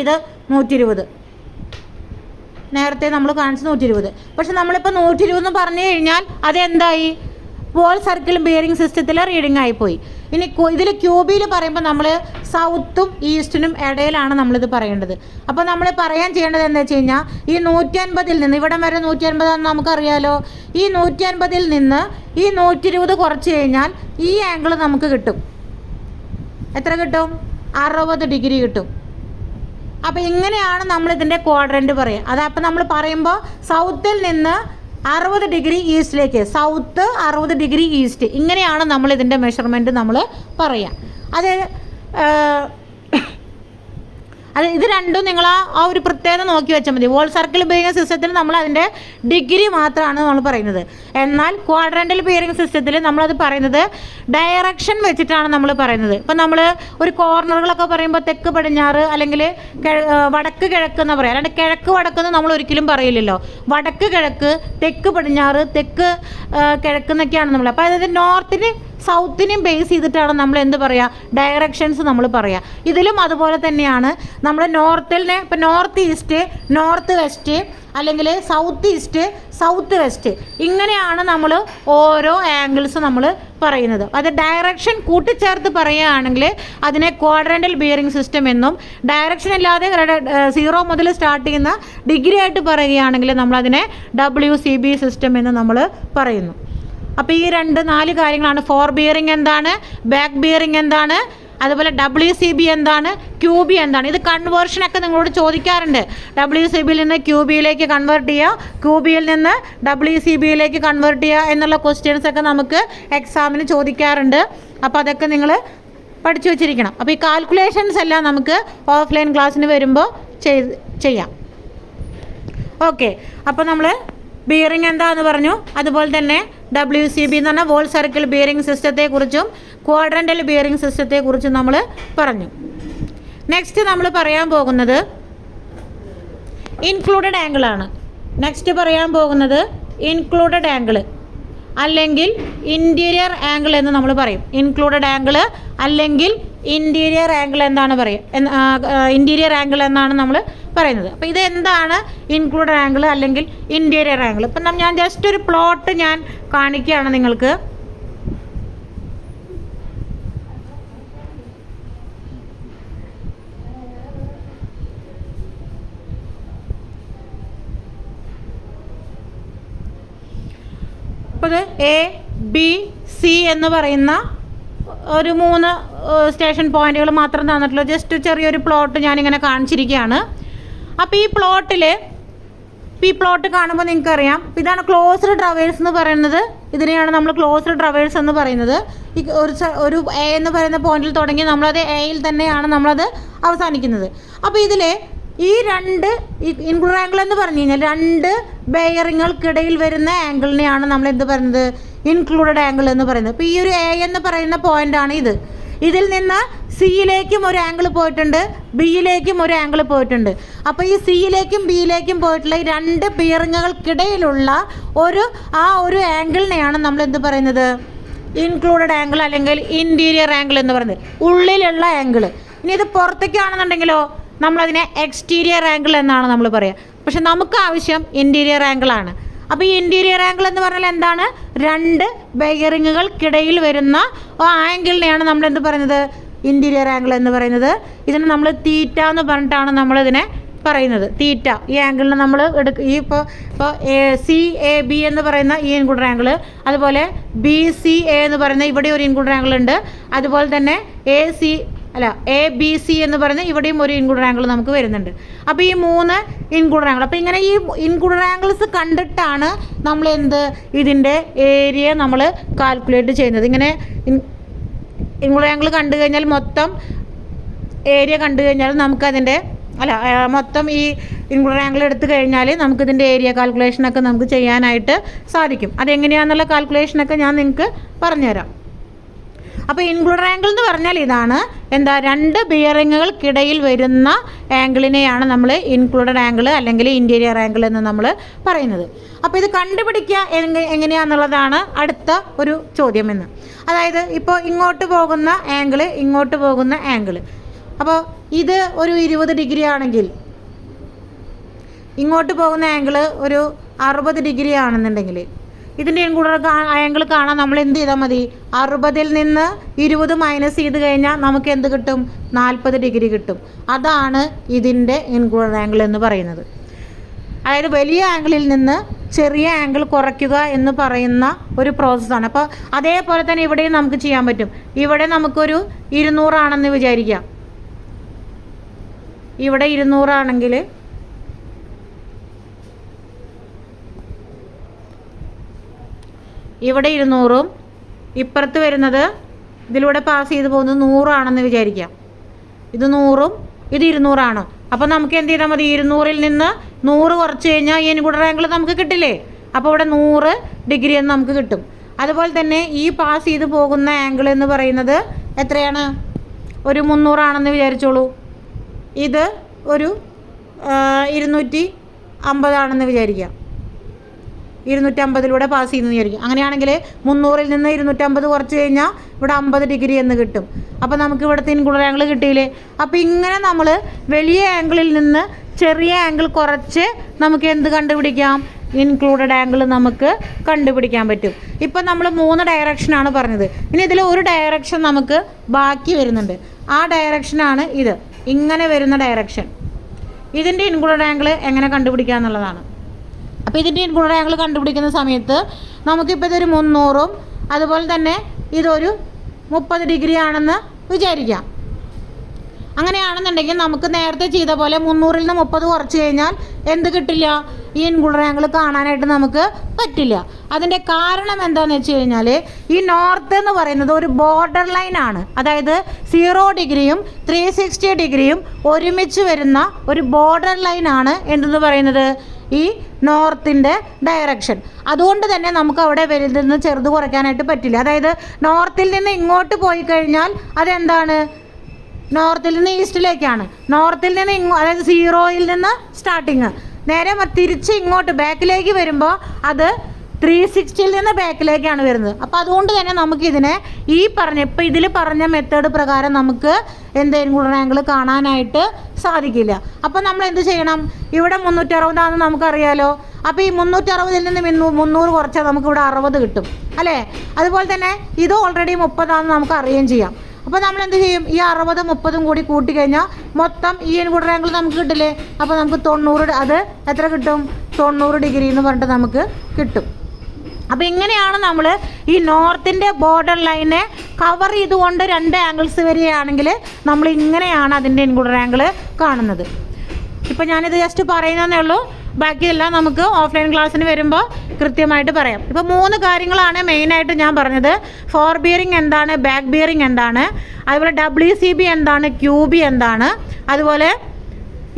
ഇത് 120, നേരത്തെ നമ്മൾ കാണിച്ച് 120. പക്ഷെ നമ്മളിപ്പോൾ 120 എന്ന് പറഞ്ഞു കഴിഞ്ഞാൽ അതെന്തായി, വോൾ സർക്കിൾ ബിയറിംഗ് സിസ്റ്റത്തിൽ റീഡിംഗ് ആയിപ്പോയി. ഇനി ഇതിൽ QBയിൽ പറയുമ്പോൾ നമ്മൾ സൗത്തും ഈസ്റ്റിനും ഇടയിലാണ് നമ്മളിത് പറയേണ്ടത്. അപ്പോൾ നമ്മൾ പറയാൻ ചെയ്യേണ്ടത് എന്താ വെച്ച് കഴിഞ്ഞാൽ ഈ 150ൽ നിന്ന് ഇവിടം വരെ 150 ആണെന്ന് നമുക്കറിയാലോ. ഈ 150ൽ നിന്ന് ഈ 120 കുറച്ച് കഴിഞ്ഞാൽ ഈ ആംഗിൾ നമുക്ക് കിട്ടും. എത്ര കിട്ടും, 60 ഡിഗ്രി കിട്ടും. അപ്പോൾ ഇങ്ങനെയാണ് നമ്മളിതിൻ്റെ ക്വാഡ്രൻ്റ് പറയുക. അതപ്പോൾ നമ്മൾ പറയുമ്പോൾ സൗത്തിൽ നിന്ന് 60 ഡിഗ്രി ഈസ്റ്റിലേക്ക്, സൗത്ത് 60 ഡിഗ്രി ഈസ്റ്റ്, ഇങ്ങനെയാണ് നമ്മളിതിൻ്റെ മെഷർമെൻറ്റ് നമ്മൾ പറയാം. അത് ഇത് രണ്ടും നിങ്ങൾ ആ ഒരു പ്രത്യേകത നോക്കി വെച്ചാൽ മതി. വോൾ സർക്കിൾ ബിയറിംഗ് സിസ്റ്റത്തിൽ നമ്മൾ അതിൻ്റെ ഡിഗ്രി മാത്രമാണ് നമ്മൾ പറയുന്നത്. എന്നാൽ ക്വാഡ്രൻ്റൽ ബിയറിംഗ് സിസ്റ്റത്തിൽ നമ്മളത് പറയുന്നത് ഡയറക്ഷൻ വെച്ചിട്ടാണ് നമ്മൾ പറയുന്നത്. ഇപ്പം നമ്മൾ ഒരു കോർണറുകളൊക്കെ പറയുമ്പോൾ തെക്ക് പടിഞ്ഞാറ് അല്ലെങ്കിൽ വടക്ക് കിഴക്ക് എന്ന് പറയാം. അല്ലാണ്ട് കിഴക്ക് വടക്കെന്ന് നമ്മൾ ഒരിക്കലും പറയില്ലല്ലോ. വടക്ക് കിഴക്ക്, തെക്ക് പടിഞ്ഞാറ്, തെക്ക് കിഴക്ക് എന്നൊക്കെയാണ് നമ്മൾ. അപ്പോൾ അതായത് നോർത്തിന് സൗത്തിനെയും ബേസ് ചെയ്തിട്ടാണ് നമ്മൾ എന്ത് പറയുക, ഡയറക്ഷൻസ് നമ്മൾ പറയുക. ഇതിലും അതുപോലെ തന്നെയാണ്. നമ്മൾ നോർത്തിനെ ഇപ്പം നോർത്ത് ഈസ്റ്റ്, നോർത്ത് വെസ്റ്റ്, അല്ലെങ്കിൽ സൗത്ത് ഈസ്റ്റ്, സൗത്ത് വെസ്റ്റ്, ഇങ്ങനെയാണ് നമ്മൾ ഓരോ ആംഗിൾസ് നമ്മൾ പറയുന്നത്. അത് ഡയറക്ഷൻ കൂട്ടിച്ചേർത്ത് പറയുകയാണെങ്കിൽ അതിനെ ക്വാഡ്രൻ്റൽ ബിയറിംഗ് സിസ്റ്റം എന്നും, ഡയറക്ഷൻ ഇല്ലാതെ 0 മുതൽ സ്റ്റാർട്ട് ചെയ്യുന്ന ഡിഗ്രി ആയിട്ട് പറയുകയാണെങ്കിൽ നമ്മളതിനെ WCB സിസ്റ്റം എന്ന് നമ്മൾ പറയുന്നു. അപ്പോൾ ഈ 4 കാര്യങ്ങളാണ്. ഫോർ ബിയറിംഗ് എന്താണ്, ബാക്ക് ബിയറിംഗ് എന്താണ്, അതുപോലെ WCB എന്താണ്, QB എന്താണ്. ഇത് കൺവേർഷനൊക്കെ നിങ്ങളോട് ചോദിക്കാറുണ്ട്. WCBയിൽ നിന്ന് QBയിലേക്ക് കൺവേർട്ട് ചെയ്യുക, QBയിൽ നിന്ന് WCBയിലേക്ക് കൺവേർട്ട് ചെയ്യുക എന്നുള്ള ക്വസ്റ്റ്യൻസ് ഒക്കെ നമുക്ക് എക്സാമിന് ചോദിക്കാറുണ്ട്. അപ്പോൾ അതൊക്കെ നിങ്ങൾ പഠിച്ചു വെച്ചിരിക്കണം. അപ്പോൾ ഈ കാൽക്കുലേഷൻസ് എല്ലാം നമുക്ക് ഓഫ്ലൈൻ ക്ലാസ്സിന് വരുമ്പോൾ ചെയ്യാം. ഓക്കെ, അപ്പോൾ നമ്മൾ ബിയറിംഗ് എന്താണെന്ന് പറഞ്ഞു. അതുപോലെ തന്നെ WCB എന്ന് പറഞ്ഞാൽ വോൾ സർക്കിൾ ബിയറിംഗ് സിസ്റ്റത്തെക്കുറിച്ചും ക്വാഡ്രൻ്റൽ ബിയറിംഗ് സിസ്റ്റത്തെക്കുറിച്ചും നമ്മൾ പറഞ്ഞു. നെക്സ്റ്റ് നമ്മൾ പറയാൻ പോകുന്നത് ഇൻക്ലൂഡഡ് ആംഗിളാണ്. നെക്സ്റ്റ് പറയാൻ പോകുന്നത് ഇൻക്ലൂഡഡ് ആംഗിൾ അല്ലെങ്കിൽ ഇൻറ്റീരിയർ ആംഗിൾ എന്ന് നമ്മൾ പറയും. ഇൻക്ലൂഡഡ് ആംഗിൾ അല്ലെങ്കിൽ ഇൻറ്റീരിയർ ആംഗിൾ എന്താണ് ഇൻറ്റീരിയർ ആംഗിൾ എന്നാണ് നമ്മൾ പറയുന്നത്. അപ്പോൾ ഇത് എന്താണ് ഇൻക്ലൂഡഡ് ആംഗിൾ അല്ലെങ്കിൽ ഇൻറ്റീരിയർ ആംഗിൾ? ഇപ്പം ഞാൻ ജസ്റ്റ് ഒരു പ്ലോട്ട് ഞാൻ കാണിക്കുകയാണ് നിങ്ങൾക്ക്. അപ്പോൾ ABC എന്ന് പറയുന്ന ഒരു 3 സ്റ്റേഷൻ പോയിന്റുകൾ മാത്രം തന്നിട്ടുള്ളൂ. ജസ്റ്റ് ചെറിയൊരു പ്ലോട്ട് ഞാനിങ്ങനെ കാണിച്ചിരിക്കുകയാണ്. അപ്പോൾ ഈ പ്ലോട്ട് കാണുമ്പോൾ നിങ്ങൾക്കറിയാം, ഇതാണ് ക്ലോസ്ഡ് ട്രവേഴ്സ് എന്ന് പറയുന്നത്. ഇതിനെയാണ് നമ്മൾ ക്ലോസ്ഡ് ട്രവേഴ്സ് എന്ന് പറയുന്നത്. ഈ ഒരു A എന്ന് പറയുന്ന പോയിന്റിൽ തുടങ്ങി നമ്മളത് Aയിൽ തന്നെയാണ് നമ്മളത് അവസാനിക്കുന്നത്. അപ്പോൾ ഇതിൽ ഈ 2 ഇൻക്ലൂഡ് ആംഗിൾ എന്ന് പറഞ്ഞു കഴിഞ്ഞാൽ 2 ബെയറിങ്ങൾക്കിടയിൽ വരുന്ന ആംഗിളിനെയാണ് നമ്മൾ എന്ത് പറയുന്നത്, ഇൻക്ലൂഡഡ് ആംഗിൾ എന്ന് പറയുന്നത്. അപ്പോൾ ഈ ഒരു A എന്ന് പറയുന്ന പോയിൻ്റാണ് ഇത്. ഇതിൽ നിന്ന് സിയിലേക്കും ഒരു ആംഗിൾ പോയിട്ടുണ്ട്, ബിയിലേക്കും ഒരു ആംഗിൾ പോയിട്ടുണ്ട്. അപ്പോൾ ഈ സിയിലേക്കും ബിയിലേക്കും പോയിട്ടുള്ള ഈ 2 ബിയറിങ്ങുകൾക്കിടയിലുള്ള ആ ഒരു ആംഗിളിനെയാണ് നമ്മൾ എന്ത് പറയുന്നത്, ഇൻക്ലൂഡഡ് ആംഗിൾ അല്ലെങ്കിൽ ഇൻറ്റീരിയർ ആംഗിൾ എന്ന് പറയുന്നത്. ഉള്ളിലുള്ള ആംഗിൾ. ഇനി ഇത് പുറത്തേക്കാണെന്നുണ്ടെങ്കിലോ നമ്മളതിനെ എക്സ്റ്റീരിയർ ആംഗിൾ എന്നാണ് നമ്മൾ പറയുക. പക്ഷെ നമുക്ക് ആവശ്യം ഇൻറ്റീരിയർ ആംഗിളാണ്. അപ്പോൾ ഈ ഇൻറ്റീരിയർ ആംഗിൾ എന്ന് പറഞ്ഞാൽ എന്താണ്, 2 ബെയറിങ്ങുകൾക്കിടയിൽ വരുന്ന ആംഗിളിനെയാണ് നമ്മൾ എന്ത് പറയുന്നത്, ഇൻറ്റീരിയർ ആംഗിൾ എന്ന് പറയുന്നത്. ഇതിന് നമ്മൾ തീറ്റ എന്ന് പറഞ്ഞിട്ടാണ് നമ്മളിതിനെ പറയുന്നത്. തീറ്റ ഈ ആംഗിളിന് നമ്മൾ ഇപ്പോൾ CAB എന്ന് പറയുന്ന ഈ ഇൻക്ലൂഡഡ് ആംഗിൾ, അതുപോലെ BCA എന്ന് പറയുന്ന ഇവിടെ ഒരു ഇൻക്ലൂഡഡ് ആംഗിൾ ഉണ്ട്. അതുപോലെ തന്നെ ABC എന്ന് പറയുന്ന ഇവിടെയും ഒരു ഇൻക്ലൂഡഡ് ആംഗിൾ നമുക്ക് വരുന്നുണ്ട്. അപ്പോൾ ഈ 3 ഇൻക്ലൂഡഡ് ആംഗിൾ. അപ്പോൾ ഇങ്ങനെ ഈ ഇൻക്ലൂഡഡ് ആംഗിൾസ് കണ്ടിട്ടാണ് നമ്മൾ ഇതിൻ്റെ ഏരിയ നമ്മൾ കാൽക്കുലേറ്റ് ചെയ്യുന്നത്. ഇങ്ങനെ ഇൻക്ലൂഡഡ് ആംഗിൾ കണ്ടു കഴിഞ്ഞാൽ മൊത്തം ഏരിയ കണ്ടു കഴിഞ്ഞാൽ നമുക്കതിൻ്റെ മൊത്തം ഈ ഇൻക്ലൂഡഡ് ആംഗിൾ എടുത്തു കഴിഞ്ഞാൽ നമുക്കിതിൻ്റെ ഏരിയ കാൽക്കുലേഷനൊക്കെ നമുക്ക് ചെയ്യാനായിട്ട് സാധിക്കും. അതെങ്ങനെയാണെന്നുള്ള കാൽക്കുലേഷനൊക്കെ ഞാൻ നിങ്ങൾക്ക് പറഞ്ഞുതരാം. അപ്പോൾ ഇൻക്ലൂഡഡ് ആംഗിൾ എന്ന് പറഞ്ഞാൽ ഇതാണ്, 2 ബിയറിങ്ങുകൾക്കിടയിൽ വരുന്ന ആംഗിളിനെയാണ് നമ്മൾ ഇൻക്ലൂഡഡ് ആംഗിൾ അല്ലെങ്കിൽ ഇൻറ്റീരിയർ ആംഗിൾ എന്ന് നമ്മൾ പറയുന്നത്. അപ്പോൾ ഇത് കണ്ടുപിടിക്കുക എങ്ങനെയാണെന്നുള്ളതാണ് അടുത്ത ഒരു ചോദ്യം എന്ന്. അതായത് ഇപ്പോൾ ഇങ്ങോട്ട് പോകുന്ന ആംഗിൾ, അപ്പോൾ ഇത് ഒരു 20 ഡിഗ്രി ആണെങ്കിൽ ഇങ്ങോട്ട് പോകുന്ന ആംഗിൾ ഒരു 60 ഡിഗ്രി ആണെന്നുണ്ടെങ്കിൽ ഇതിൻ്റെ ഇൻക്ലൂഡഡ് ആംഗിൾ കാണാൻ നമ്മൾ എന്ത് ചെയ്താൽ മതി, 60ൽ നിന്ന് 20 മൈനസ് ചെയ്ത് കഴിഞ്ഞാൽ നമുക്ക് എന്ത് കിട്ടും, 40 ഡിഗ്രി കിട്ടും. അതാണ് ഇതിൻ്റെ ഇൻക്ലൂഡഡ് ആംഗിൾ എന്ന് പറയുന്നത്. അതായത് വലിയ ആംഗിളിൽ നിന്ന് ചെറിയ ആംഗിൾ കുറയ്ക്കുക എന്ന് പറയുന്ന ഒരു പ്രോസസ്സാണ്. അപ്പോൾ അതേപോലെ തന്നെ ഇവിടെയും നമുക്ക് ചെയ്യാൻ പറ്റും. ഇവിടെ നമുക്കൊരു 200 ആണെന്ന് വിചാരിക്കാം. ഇവിടെ 200 ആണെങ്കിൽ ഇവിടെ 200ഉം ഇപ്പുറത്ത് വരുന്നത് ഇതിലൂടെ പാസ് ചെയ്ത് പോകുന്നത് 100 ആണെന്ന് വിചാരിക്കാം. ഇത് 100ഉം ഇത് 200 അപ്പോൾ നമുക്ക് എന്ത് ചെയ്താൽ മതി, 200-ൽ നിന്ന് 100 കുറച്ച് കഴിഞ്ഞാൽ ഈ ഇൻക്ലൂഡഡ് ആംഗിൾ നമുക്ക് കിട്ടില്ലേ. അപ്പോൾ ഇവിടെ 100 ഡിഗ്രി എന്ന് നമുക്ക് കിട്ടും. അതുപോലെ തന്നെ ഈ പാസ് ചെയ്ത് പോകുന്ന ആംഗിൾ എന്ന് പറയുന്നത് എത്രയാണ്, ഒരു 300 വിചാരിച്ചോളൂ. ഇത് ഒരു 250 വിചാരിക്കാം. 250-ലൂടെ പാസ് ചെയ്യുന്നത് വിചാരിക്കും. അങ്ങനെയാണെങ്കിൽ 300-ൽ നിന്ന് 250 കുറച്ച് കഴിഞ്ഞാൽ ഇവിടെ 50 ഡിഗ്രി എന്ന് കിട്ടും. അപ്പോൾ നമുക്ക് ഇവിടുത്തെ ഇൻക്ലൂഡഡ് ആംഗിൾ കിട്ടിയില്ലേ. അപ്പോൾ ഇങ്ങനെ നമ്മൾ വലിയ ആംഗിളിൽ നിന്ന് ചെറിയ ആംഗിൾ കുറച്ച് നമുക്ക് എന്ത് കണ്ടുപിടിക്കാം, ഇൻക്ലൂഡഡ് ആംഗിൾ നമുക്ക് കണ്ടുപിടിക്കാൻ പറ്റും. ഇപ്പം നമ്മൾ 3 ഡയറക്ഷനാണ് പറഞ്ഞത്. ഇനി ഇതിൽ ഒരു ഡയറക്ഷൻ നമുക്ക് ബാക്കി വരുന്നുണ്ട്. ആ ഡയറക്ഷനാണ് ഇത്, ഇങ്ങനെ വരുന്ന ഡയറക്ഷൻ. ഇതിൻ്റെ ഇൻക്ലൂഡഡ് ആംഗിൾ എങ്ങനെ കണ്ടുപിടിക്കുക എന്നുള്ളതാണ്. അപ്പോൾ ഇതിൻ്റെ ഇൻക്ലൂഡഡ് ആംഗിൾ കണ്ടുപിടിക്കുന്ന സമയത്ത് നമുക്കിപ്പോൾ ഇതൊരു 300-ഉം അതുപോലെ തന്നെ ഇതൊരു 30 ഡിഗ്രി ആണെന്ന് വിചാരിക്കാം. അങ്ങനെയാണെന്നുണ്ടെങ്കിൽ നമുക്ക് നേരത്തെ ചെയ്ത പോലെ 300-ൽ നിന്ന് 30 കുറച്ച് കഴിഞ്ഞാൽ എന്ത് കിട്ടില്ല, ഈ ഇൻക്ലൂഡഡ് ആംഗിൾ കാണാനായിട്ട് നമുക്ക് പറ്റില്ല. അതിൻ്റെ കാരണം എന്താണെന്ന് വെച്ച് കഴിഞ്ഞാൽ ഈ നോർത്ത് എന്ന് പറയുന്നത് ഒരു ബോർഡർ ലൈനാണ്. അതായത് 0 ഡിഗ്രിയും 360 ഡിഗ്രിയും ഒരുമിച്ച് വരുന്ന ഒരു ബോർഡർ ലൈനാണ് എന്തെന്ന് പറയുന്നത്, ഈ നോർത്തിൻ്റെ ഡയറക്ഷൻ. അതുകൊണ്ട് തന്നെ നമുക്ക് അവിടെ വലുതെന്ന് ചെറുത് കുറയ്ക്കാനായിട്ട് പറ്റില്ല. അതായത് നോർത്തിൽ നിന്ന് ഇങ്ങോട്ട് പോയി കഴിഞ്ഞാൽ അതെന്താണ്, നോർത്തിൽ നിന്ന് ഈസ്റ്റിലേക്കാണ്. നോർത്തിൽ നിന്ന് അതായത് 0-ൽ നിന്ന് സ്റ്റാർട്ടിങ് നേരെ തിരിച്ച് ഇങ്ങോട്ട് ബാക്കിലേക്ക് വരുമ്പോൾ അത് 360-ൽ നിന്ന് ബാക്കിലേക്കാണ് വരുന്നത്. അപ്പോൾ അതുകൊണ്ട് തന്നെ നമുക്കിതിനെ ഈ ഇപ്പോൾ ഇതിൽ പറഞ്ഞ മെത്തേഡ് പ്രകാരം നമുക്ക് ഇൻക്ലൂഡഡ് ആംഗിൾ കാണാനായിട്ട് സാധിക്കില്ല. അപ്പോൾ നമ്മൾ എന്ത് ചെയ്യണം, ഇവിടെ 360 നമുക്കറിയാലോ. അപ്പോൾ ഈ 360-ൽ നിന്ന് 300 കുറച്ചാൽ നമുക്കിവിടെ 60 കിട്ടും അല്ലേ. അതുപോലെ തന്നെ ഇത് ഓൾറെഡി 30 നമുക്ക് അറിയുകയും ചെയ്യാം. അപ്പോൾ നമ്മൾ എന്ത് ചെയ്യും, ഈ 60 30 കൂടി കൂട്ടിക്കഴിഞ്ഞാൽ മൊത്തം ഈ ഇൻക്ലൂഡഡ് ആംഗിൾ നമുക്ക് കിട്ടില്ലേ. അപ്പോൾ നമുക്ക് 90, അത് എത്ര കിട്ടും, 90 ഡിഗ്രി എന്ന് പറഞ്ഞിട്ട് നമുക്ക് കിട്ടും. അപ്പോൾ ഇങ്ങനെയാണ് നമ്മൾ ഈ നോർത്തിൻ്റെ ബോർഡർ ലൈനെ കവർ ചെയ്തുകൊണ്ട് 2 ആംഗിൾസ് വരികയാണെങ്കിൽ നമ്മൾ ഇങ്ങനെയാണ് അതിൻ്റെ ഇൻക്ലൂഡഡ് ആംഗിൾ കാണുന്നത്. ഇപ്പോൾ ഞാനിത് ജസ്റ്റ് പറയുന്നതേ ഉള്ളൂ, ബാക്കിയെല്ലാം നമുക്ക് ഓഫ്ലൈൻ ക്ലാസ്സിന് വരുമ്പോൾ കൃത്യമായിട്ട് പറയാം. ഇപ്പോൾ 3 കാര്യങ്ങളാണ് മെയിനായിട്ട് ഞാൻ പറഞ്ഞത്. ഫോർ ബിയറിംഗ് എന്താണ്, ബാക്ക് ബിയറിംഗ് എന്താണ്, അതുപോലെ WCB എന്താണ്, QB എന്താണ്, അതുപോലെ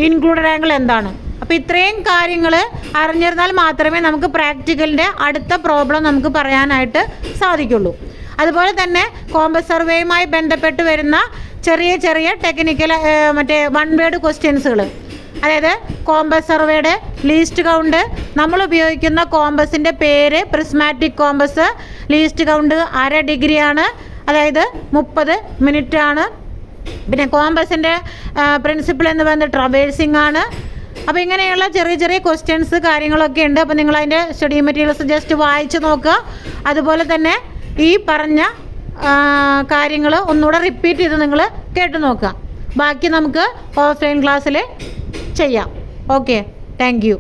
ഇൻക്ലൂഡഡ് ആംഗിൾ എന്താണ്. അപ്പോൾ ഇത്രയും കാര്യങ്ങൾ അറിഞ്ഞിരുന്നാൽ മാത്രമേ നമുക്ക് പ്രാക്ടിക്കലിൻ്റെ അടുത്ത പ്രോബ്ലം നമുക്ക് പറയാനായിട്ട് സാധിക്കുള്ളൂ. അതുപോലെ തന്നെ കോമ്പസ് സർവേയുമായി ബന്ധപ്പെട്ട് വരുന്ന ചെറിയ ചെറിയ ടെക്നിക്കൽ മറ്റേ 1 വേർഡ് ക്വസ്റ്റ്യൻസുകൾ, അതായത് കോമ്പസ് സർവേയുടെ ലീസ്റ്റ് കൗണ്ട്, നമ്മൾ ഉപയോഗിക്കുന്ന കോമ്പസിൻ്റെ പേര് പ്രിസ്മാറ്റിക് കോമ്പസ്, ലീസ്റ്റ് കൗണ്ട് 1/2 ഡിഗ്രിയാണ്, അതായത് 30 മിനിറ്റ് ആണ്. പിന്നെ കോമ്പസിൻ്റെ പ്രിൻസിപ്പിൾ എന്ന് പറയുന്നത് ട്രവേഴ്സിംഗ് ആണ്. അപ്പോൾ ഇങ്ങനെയുള്ള ചെറിയ ചെറിയ ക്വസ്റ്റ്യൻസ് കാര്യങ്ങളൊക്കെ ഉണ്ട്. അപ്പോൾ നിങ്ങളതിൻ്റെ സ്റ്റഡി മെറ്റീരിയൽസ് ജസ്റ്റ് വായിച്ച് നോക്കുക. അതുപോലെ തന്നെ ഈ പറഞ്ഞ കാര്യങ്ങൾ ഒന്നുകൂടെ റിപ്പീറ്റ് ചെയ്ത് നിങ്ങൾ കേട്ട് നോക്കുക. ബാക്കി നമുക്ക് ഓഫ്ലൈൻ ക്ലാസ്സിൽ ചെയ്യാം. Okay, thank you.